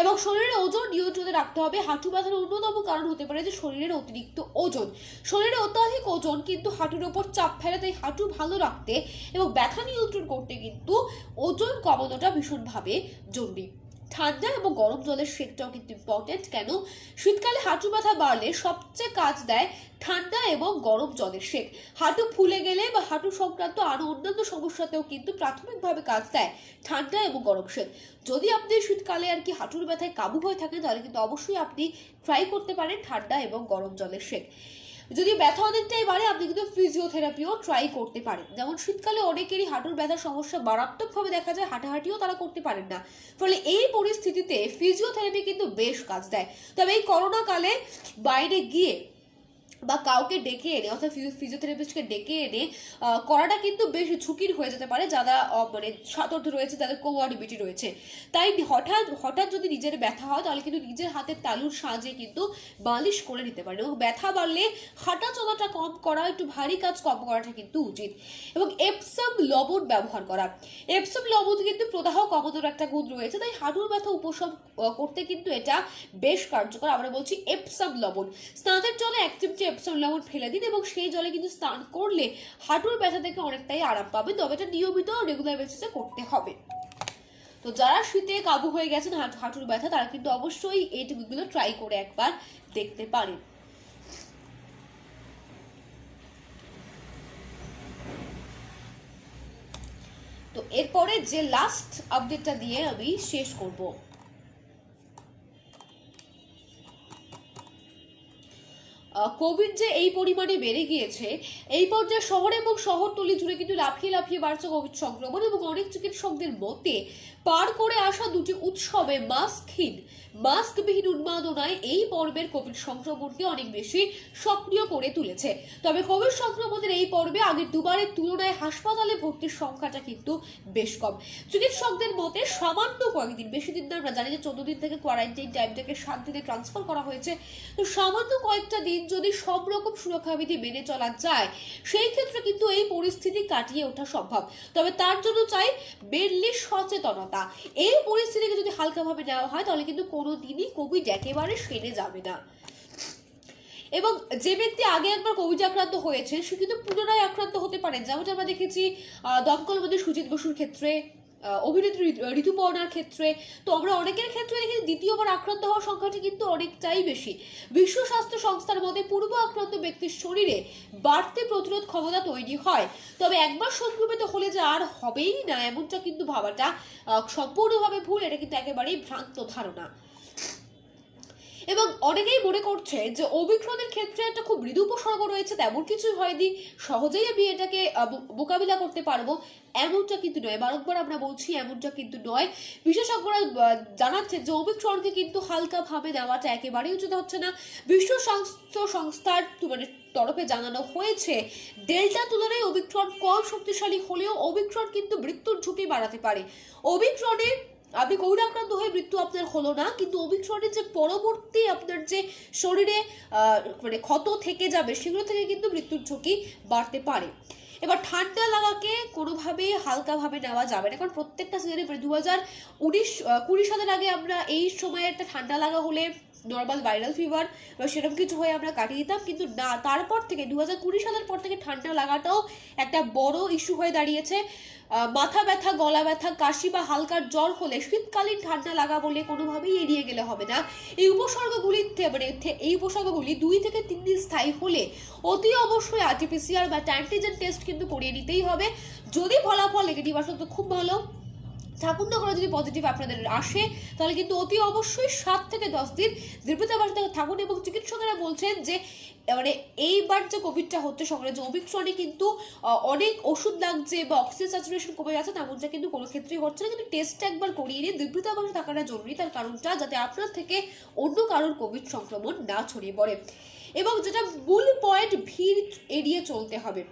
এবং শরীরের ওজন নিয়ন্ত্রণে রাখতে হবে। হাঁটু ব্যথার অন্যতম কারণ হতে পারে যে শরীরের অতিরিক্ত ওজন। শরীরে অত্যাধিক ওজন কিন্তু হাঁটুর ওপর চাপ ফেলে, তাই হাঁটু ভালো রাখতে এবং ব্যথা নিয়ন্ত্রণ করতে কিন্তু ওজন কমানোটা ভীষণভাবে জরুরি। ঠান্ডা এবং গরম জলের সেকটাও কিন্তু ইম্পর্টেন্ট। কেন? শীতকালে হাঁটু ব্যথা বাড়লে সবচেয়ে কাজ দেয় ঠান্ডা এবং গরম জলের সেক। হাঁটু ফুলে গেলে বা হাঁটু সংক্রান্ত আরো অন্যান্য সমস্যাতেও কিন্তু প্রাথমিকভাবে কাজ দেয় ঠান্ডা এবং গরম সেক। যদি আপনি শীতকালে হাঁটুর ব্যথায় কাবু হয়ে থাকেন, তাহলে কিন্তু অবশ্যই আপনি ট্রাই করতে পারেন ঠান্ডা এবং গরম জলের সেক। যদি ব্যথা অনেকটাই বাড়ে, আপনি কিন্তু ফিজিওথেরাপিও ট্রাই করতে পারেন। যেমন শীতকালে অনেকেরই হাঁটুর ব্যথার সমস্যা মারাত্মকভাবে দেখা যায়, হাঁটাহাঁটিও তারা করতে পারেন না, ফলে এই পরিস্থিতিতে ফিজিওথেরাপি কিন্তু বেশ কাজ দেয়। তবে এই করোনা কালে বাইরে গিয়ে বা কাউকে ডেকে এনে, অর্থাৎ ফিজিওথেরাপিস্টকে ডেকে এনে করাটা কিন্তু বেশ ঝুঁকির হয়ে যেতে পারে, যারা ষাটোর্ধ্ব রয়েছে, যাদের কোমরবিলিটি রয়েছে। তাই হঠাৎ যদি নিজের ব্যথা হয়, তাহলে কিন্তু নিজের হাতের তালুর সাহায্যে কিন্তু মালিশ করে নিতে পারে। এবং ব্যথা বাড়লে হাঁটা চলাটা কম করা, একটু ভারী কাজ কম করাটা কিন্তু উচিত। এবং এপসাম লবণ ব্যবহার করা, এপসাম লবণ কিন্তু প্রদাহ কমানোর একটা গুণ রয়েছে, তাই হাঁটুর ব্যথা উপশম করতে কিন্তু এটা বেশ কার্যকর। আমরা বলছি এপসাম লবণ। স্নানের জলে 1 চিমটি এপসাম লবণ ফেলে দিন এবং সেই জলে কিন্তু স্নান করলে হাঁটুর ব্যথা থেকে অনেকটাই আরাম পাবেন। তবে এটা নিয়মিত রেগুলার বেসিসে করতে হবে। তো যারা শীতে কাবু হয়ে গেছেন হাঁটুর ব্যথা, তারা কিন্তু অবশ্যই এই টিপগুলো ট্রাই করে একবার দেখতে পারেন। তো এরপরে যে লাস্ট আপডেটটা দিয়ে আমি শেষ করব, কোভিড যে এই পরিমাণে বেড়ে গিয়েছে, এই পর্যায়ে শহর এবং শহরতলি জুড়ে কিন্তু লাফিয়ে লাফিয়ে বাড়ছে কোভিড সংক্রমণ। এবং অনেক চিকিৎসকদের মতে পার করে আসা দুটি উৎসবে মাস্কবিহীন উন্মাদনায় এই পর্বের কোভিড সংক্রমণকে অনেক বেশি সক্রিয় করে তুলেছে। তবে কোভিড সংক্রমণের এই পর্বে আগের দুবারের তুলনায় হাসপাতালে ভর্তির সংখ্যাটা কিন্তু বেশ কম। চিকিৎসকদের মতে সামান্য কয়েকদিন, বেশি দিন না, আমরা জানি যে 14 দিন থেকে কোয়ারেন্টাইন টাইমটাকে 7 দিনে ট্রান্সফার করা হয়েছে। তো সামান্য কয়েকটা দিন যদি সব রকম সুরক্ষাবিধি মেনে চলা যায়, সেই ক্ষেত্রে কিন্তু এই পরিস্থিতি কাটিয়ে ওঠা সম্ভব। তবে তার জন্য চাই মেনলি সচেতনতা। এই পরিস্থিতিকে যদি হালকাভাবে নেওয়া হয় তাহলে কিন্তু কোনোদিনই কোভিড একেবারে সেরে যাবে না। এবং যে ব্যক্তি আগে একবার কোভিড আক্রান্ত হয়েছে সে কিন্তু পুনরায় আক্রান্ত হতে পারে, যেমনটা আমরা দেখেছি দমকল মধ্যে সুজিত বসুর ক্ষেত্রে, অভিনেত্রী ঋতুপর্ণার ক্ষেত্রে। তো আমরা অনেকের ক্ষেত্রে দেখি দ্বিতীয়বার আক্রান্ত হওয়ার সংখ্যাটি কিন্তু অনেকটাই বেশি। বিশ্ব স্বাস্থ্য সংস্থার মতে পূর্ব আক্রান্ত ব্যক্তির শরীরে বাড়তি প্রতিরোধ ক্ষমতা তৈরি হয়, তবে একবার সংক্রমিত হলে যে আর হবেই না এমনটা কিন্তু ভাবাটা সম্পূর্ণভাবে ভুল। এটা কিন্তু একেবারেই ভ্রান্ত ধারণা। এবং অনেকেই মনে করছে যে ওমিক্রনের ক্ষেত্রে একটা খুব মৃদু উপসর্গ রয়েছে, তেমন কিছুই হয়নি, সহজেই আমি এটাকে মোকাবিলা করতে পারবো, এমনটা কিন্তু নয়। বারংবার আমরা বলছি এমনটা কিন্তু নয়। বিশেষজ্ঞরা জানাচ্ছেন যে ওমিক্রনকে কিন্তু হালকাভাবে নেওয়াটা একেবারেই উচিত হচ্ছে না। বিশ্ব স্বাস্থ্য সংস্থার তরফে জানানো হয়েছে ডেল্টা তুলনায় ওমিক্রন কম শক্তিশালী হলেও ওমিক্রন কিন্তু মৃত্যুর ঝুঁকি বাড়াতে পারে। ওমিক্রনের আপনি কোভিড আক্রান্ত হয়ে মৃত্যু আপনার হলো না, কিন্তু ওমিক্রনের যে পরবর্তী আপনার যে শরীরে ক্ষত থেকে যাবে সেগুলো থেকে কিন্তু মৃত্যুর ঝুঁকি বাড়তে পারে। এবার ঠান্ডা লাগাকে কোনোভাবেই হালকাভাবে নেওয়া যাবে না, কারণ প্রত্যেকটা সিজনে 2019-20 সালের আগে আমরা এই সময় একটা ঠান্ডা লাগা হলে নর্মাল ভাইরাল ফিভার বা সেরকম কিছু হয়ে আমরা কাটিয়ে দিতাম, কিন্তু না, তারপর থেকে 2020 সালের পর থেকে ঠান্ডা লাগাটাও একটা বড় ইস্যু হয়ে দাঁড়িয়েছে। মাথা ব্যথা, গলা ব্যথা, কাশি বা হালকার জ্বর হলে শীতকালীন ঠান্ডা লাগা বলে কোনোভাবেই এড়িয়ে গেলে হবে না। এই উপসর্গগুলি 2 থেকে 3 দিন স্থায়ী হলে অতি অবশ্যই আরটিপিসিআর বা অ্যান্টিজেন টেস্ট কিন্তু করিয়ে নিতেই হবে। যদি ফলাফল নেগেটিভ আসে তো খুব ভালো, থাকুন না করে যদি পজিটিভ আপনাদের আসে তাহলে কিন্তু অতি অবশ্যই 7 থেকে 10 দিন দীর্ঘতাবাসে থাকুন। এবং চিকিৎসকেরা বলছেন যে এইবার যে কোভিডটা হচ্ছে সঙ্গে যে ওমিক্রনে কিন্তু অনেক ওষুধ লাগছে বা অক্সিজেন স্যাচুরেশন কমে যাচ্ছে, তেমনটা কিন্তু কোনো ক্ষেত্রেই হচ্ছে না। কিন্তু টেস্টটা একবার করিয়ে নিয়ে দীর্ঘতাবাসে থাকাটা জরুরি, তার কারণটা যাতে আপনার থেকে অন্য কারোর কোভিড সংক্রমণ না ছড়িয়ে পড়ে। এবং যেটা মূল পয়েন্ট, ভিড় এড়িয়ে চলতে হবে।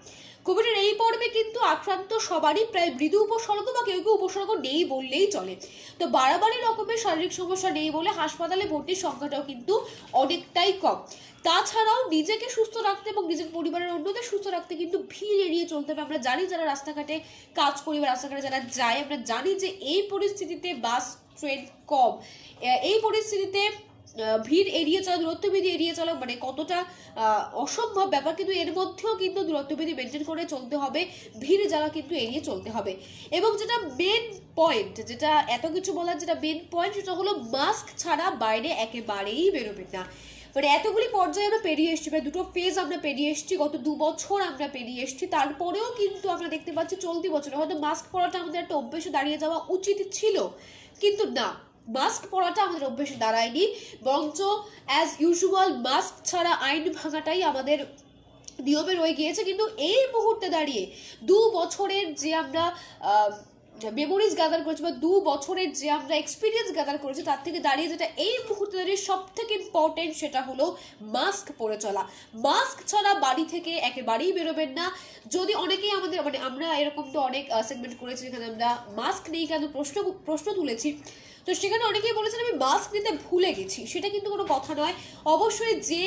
কোভিডের এই পর্বে কিন্তু আক্রান্ত সবারই প্রায় মৃদু উপসর্গ বা কেউ কেউ উপসর্গ নেই বললেই চলে। তো বাড়াবাড়ি রকমের শারীরিক সমস্যা নেই বলে হাসপাতালে ভর্তির সংখ্যাটাও কিন্তু অনেকটাই কম। তাছাড়াও নিজেকে সুস্থ রাখতে এবং নিজের পরিবারের অন্যদের সুস্থ রাখতে কিন্তু ভিড় এড়িয়ে চলতে হবে। আমরা জানি যারা রাস্তাঘাটে কাজ করি বা রাস্তাঘাটে যারা যায়, আমরা জানি যে এই পরিস্থিতিতে বাস ট্রেন কম, এই পরিস্থিতিতে ভিড় এড়িয়ে চলা, দূরত্ববিধি এড়িয়ে চলা কতটা অসম্ভব ব্যাপার, কিন্তু এর মধ্যেও কিন্তু দূরত্ববিধি মেনটেন করে চলতে হবে, ভিড় জায়গা কিন্তু এড়িয়ে চলতে হবে। এবং যেটা মেন পয়েন্ট, যেটা এত কিছু বলার যেটা মেন পয়েন্ট, সেটা হলো মাস্ক ছাড়া বাইরে একেবারেই বেরোবেন না। এতগুলি পর্যায়ে আমরা পেরিয়ে এসেছি, প্রায় 2টো ফেজ আমরা পেরিয়ে এসেছি, গত 2 বছর আমরা পেরিয়ে এসেছি, তারপরেও কিন্তু আমরা দেখতে পাচ্ছি চলতি বছরে হয়তো মাস্ক পরাটা আমাদের একটা অভ্যেসে দাঁড়িয়ে যাওয়া উচিত ছিল, কিন্তু না, মাস্ক পরাটা আমাদের অভ্যেসে দাঁড়ায়নি, বরঞ্চ অ্যাজ ইউজুয়াল মাস্ক ছাড়া আইন ভাঙাটাই আমাদের নিয়মে রয়ে গিয়েছে। কিন্তু এই মুহূর্তে দাঁড়িয়ে 2 বছরের যে আমরা মেমোরিজ গ্যাদার করেছি বা 2 বছরের যে আমরা এক্সপিরিয়েন্স গ্যাদার করেছি, তার থেকে দাঁড়িয়ে যেটা এই মুহূর্তে দাঁড়িয়ে সব থেকে ইম্পর্টেন্ট সেটা হলো মাস্ক পরে চলা। মাস্ক ছাড়া বাড়ি থেকে একেবারেই বেরোবেন না। যদি অনেকেই আমাদের আমরা এরকম তো অনেক সেগমেন্ট করেছি যেখানে আমরা মাস্ক নেই কেন প্রশ্ন তুলেছি, তো সেখানে অনেকেই বলেছেন আমি মাস্ক নিতে ভুলে গেছি। সেটা কিন্তু কোনো কথা নয়। অবশ্যই যে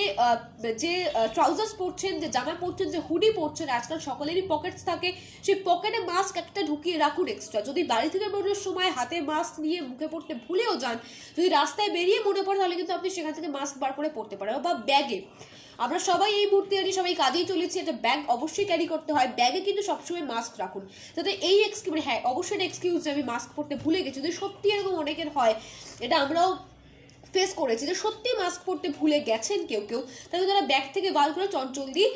ট্রাউজার্স পরছেন, যে জামা পরছেন, যে হুডি পরছেন, আজকাল সকলেরই পকেটস থাকে, সেই পকেটে মাস্ক একটা ঢুকিয়ে রাখুন এক্সট্রা। যদি বাড়ি থেকে বেরোনোর সময় হাতে মাস্ক নিয়ে মুখে পড়তে ভুলেও যান, যদি রাস্তায় বেরিয়ে মনে পড়ে তাহলে কিন্তু আপনি সেখান থেকে মাস্ক বার করে পড়তে পারেন। বা ব্যাগে, আমরা সবাই এই মুহূর্তে সবাই কাজেই চলেছি, একটা ব্যাগ অবশ্যই ক্যারি করতে হয়, ব্যাগে কিন্তু সবসময় মাস্ক রাখুন, যাতে এই হ্যাঁ অবশ্যই একটা এক্সকিউজ যে আমি মাস্ক পরতে ভুলে গেছি। যদি সত্যি এরকম অনেকের হয়, এটা আমরাও ফেস করেছি যে সত্যি মাস্ক পরতে ভুলে গেছেন কেউ তাহলে তারা ব্যাগ থেকে বার করে চঞ্চল দিয়ে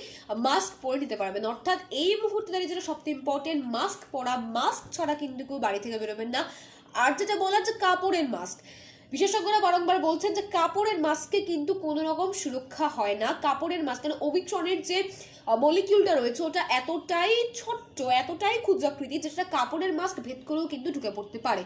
মাস্ক পরে নিতে পারবেন। অর্থাৎ এই মুহূর্তে দাঁড়িয়ে যেটা সবথেকে ইম্পর্টেন্ট, মাস্ক পরা, মাস্ক ছাড়া কিন্তু কেউ বাড়ি থেকে বেরোবেন না। আর যেটা বলার যে কাপড়ের মাস্ক, বিশেষজ্ঞরা বারংবার বলছেন যে কাপড়ের মাস্কে কিন্তু কোনো রকম সুরক্ষা হয় না। কাপড়ের মাস্ক, কারণ ওমিক্রনের যে মলিকিউলটা রয়েছে ওটা এতটাই ছোট্ট, এতটাই ক্ষুদ্রাকৃতি, যেটা কাপড়ের মাস্ক ভেদ করেও কিন্তু ঢুকে পড়তে পারে।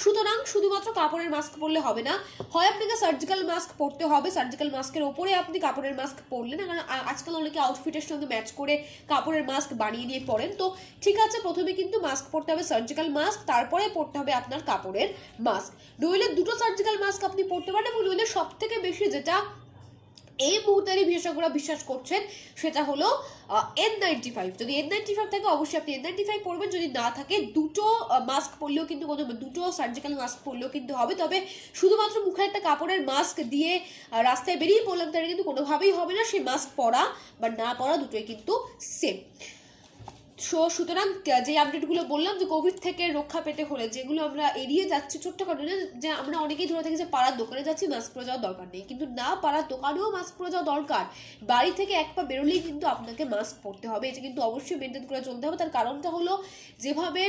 সুতরাং শুধুমাত্র কাপড়ের মাস্ক পরলে হবে না, হয় আপনাকে সার্জিক্যাল মাস্ক পরতে হবে, সার্জিক্যাল মাস্কের ওপরে আপনি কাপড়ের মাস্ক পরলেন, কারণ আজকাল অনেকে আউটফিটের সঙ্গে ম্যাচ করে কাপড়ের মাস্ক বানিয়ে নিয়ে পরেন। তো ঠিক আছে, প্রথমে কিন্তু মাস্ক পরতে হবে সার্জিক্যাল মাস্ক, তারপরে পরতে হবে আপনার কাপড়ের মাস্ক। নইলে দুটো সার্জিক্যাল মাস্ক আপনি পরতে পারেন, এবং নইলে সব থেকে বেশি যেটা এই মুহূর্তেরই বিশেষজ্ঞরা বিশ্বাস করছেন সেটা হলো N95। যদি N95 থাকে অবশ্যই আপনি N95 পরবেন, যদি না থাকে দুটো মাস্ক পরলেও কিন্তু দুটো সার্জিক্যাল মাস্ক পরলেও কিন্তু হবে। তবে শুধুমাত্র মুখে একটা কাপড়ের মাস্ক দিয়ে রাস্তায় বেরিয়ে পড়লাম তাহলে কিন্তু কোনোভাবেই হবে না, সেই মাস্ক পরা বা না পরা দুটোই কিন্তু সেম। সুতরাং যে আপডেটগুলো বললাম যে কোভিড থেকে রক্ষা পেতে হলে যেগুলো আমরা এড়িয়ে যাচ্ছি ছোট্টখাটো, যে আমরা অনেকেই ধরে থাকি যে পাড়ার দোকানে যাচ্ছি মাস্ক পরে যাওয়ার দরকার নেই, কিন্তু না, পাড়ার দোকানেও মাস্ক পরে যাওয়া দরকার। বাড়ি থেকে এক পা বেরোলেই কিন্তু আপনাকে মাস্ক পরতে হবে, এটা কিন্তু অবশ্যই মেনটেন করে চলতে হবে। তার কারণটা হলো যেভাবে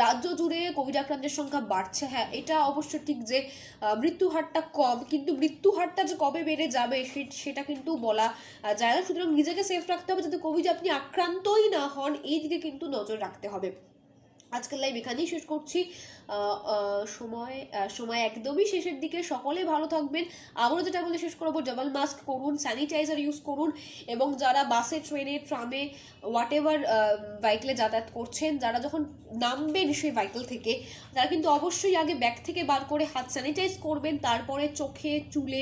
রাজ্য জুড়ে কোভিড আক্রান্তের সংখ্যা বাড়ছে, হ্যাঁ এটা অবশ্য ঠিক যে মৃত্যু হারটা কম, কিন্তু মৃত্যু হারটা যে কবে বেড়ে যাবে সেটা কিন্তু বলা যায় না। সুতরাং নিজেকে সেফ রাখতে হবে যাতে কোভিড আপনি আক্রান্তই না হন, এই দিকে কিন্তু নজর রাখতে হবে। আজকের লাইভ এখানেই শেষ করছি, সময় একদমই শেষের দিকে। সকলে ভালো থাকবেন। আবারও যেটা বলে শেষ করবো, ডাবল মাস্ক করুন, স্যানিটাইজার ইউজ করুন, এবং যারা বাসে, ট্রেনে, ট্রামে, হোয়াট এভার ভেহিকলে যাতায়াত করছেন, যারা যখন নামবেন সেই ভেহিকল থেকে, তারা কিন্তু অবশ্যই আগে ব্যাগ থেকে বার করে হাত স্যানিটাইজ করবেন, তারপরে চোখে, চুলে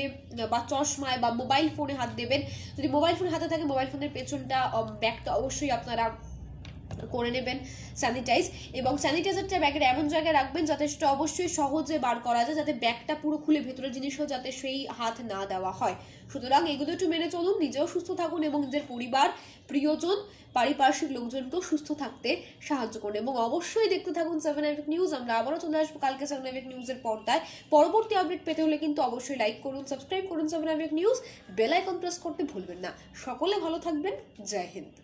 বা চশমায় বা মোবাইল ফোনে হাত দেবেন। যদি মোবাইল ফোন হাতে থাকে মোবাইল ফোনের পেছনটা, ব্যাগটা অবশ্যই আপনারা করে নেবেন স্যানিটাইজ, এবং স্যানিটাইজারটা ব্যাগের এমন জায়গায় রাখবেন যাতে সেটা অবশ্যই সহজে বার করা যায়, যাতে ব্যাগটা পুরো খুলে ভেতরের জিনিসও যাতে সেই হাত না দেওয়া হয়। সুতরাং এগুলো একটু মেনে চলুন, নিজেও সুস্থ থাকুন এবং নিজের পরিবার, প্রিয়জন, পারিপার্শ্বিক লোকজনকেও সুস্থ থাকতে সাহায্য করুন, এবং অবশ্যই দেখতে থাকুন 7 আইভিক নিউজ। আমরা আবারও চলে আসবো কালকে 7 আইভিক নিউজের পর্দায়। পরবর্তী আপডেট পেতে হলে কিন্তু অবশ্যই লাইক করুন, সাবস্ক্রাইব করুন 7 আইভিক নিউজ, বেল আইকন প্রেস করতে ভুলবেন না। সকলে ভালো থাকবেন, জয় হিন্দ।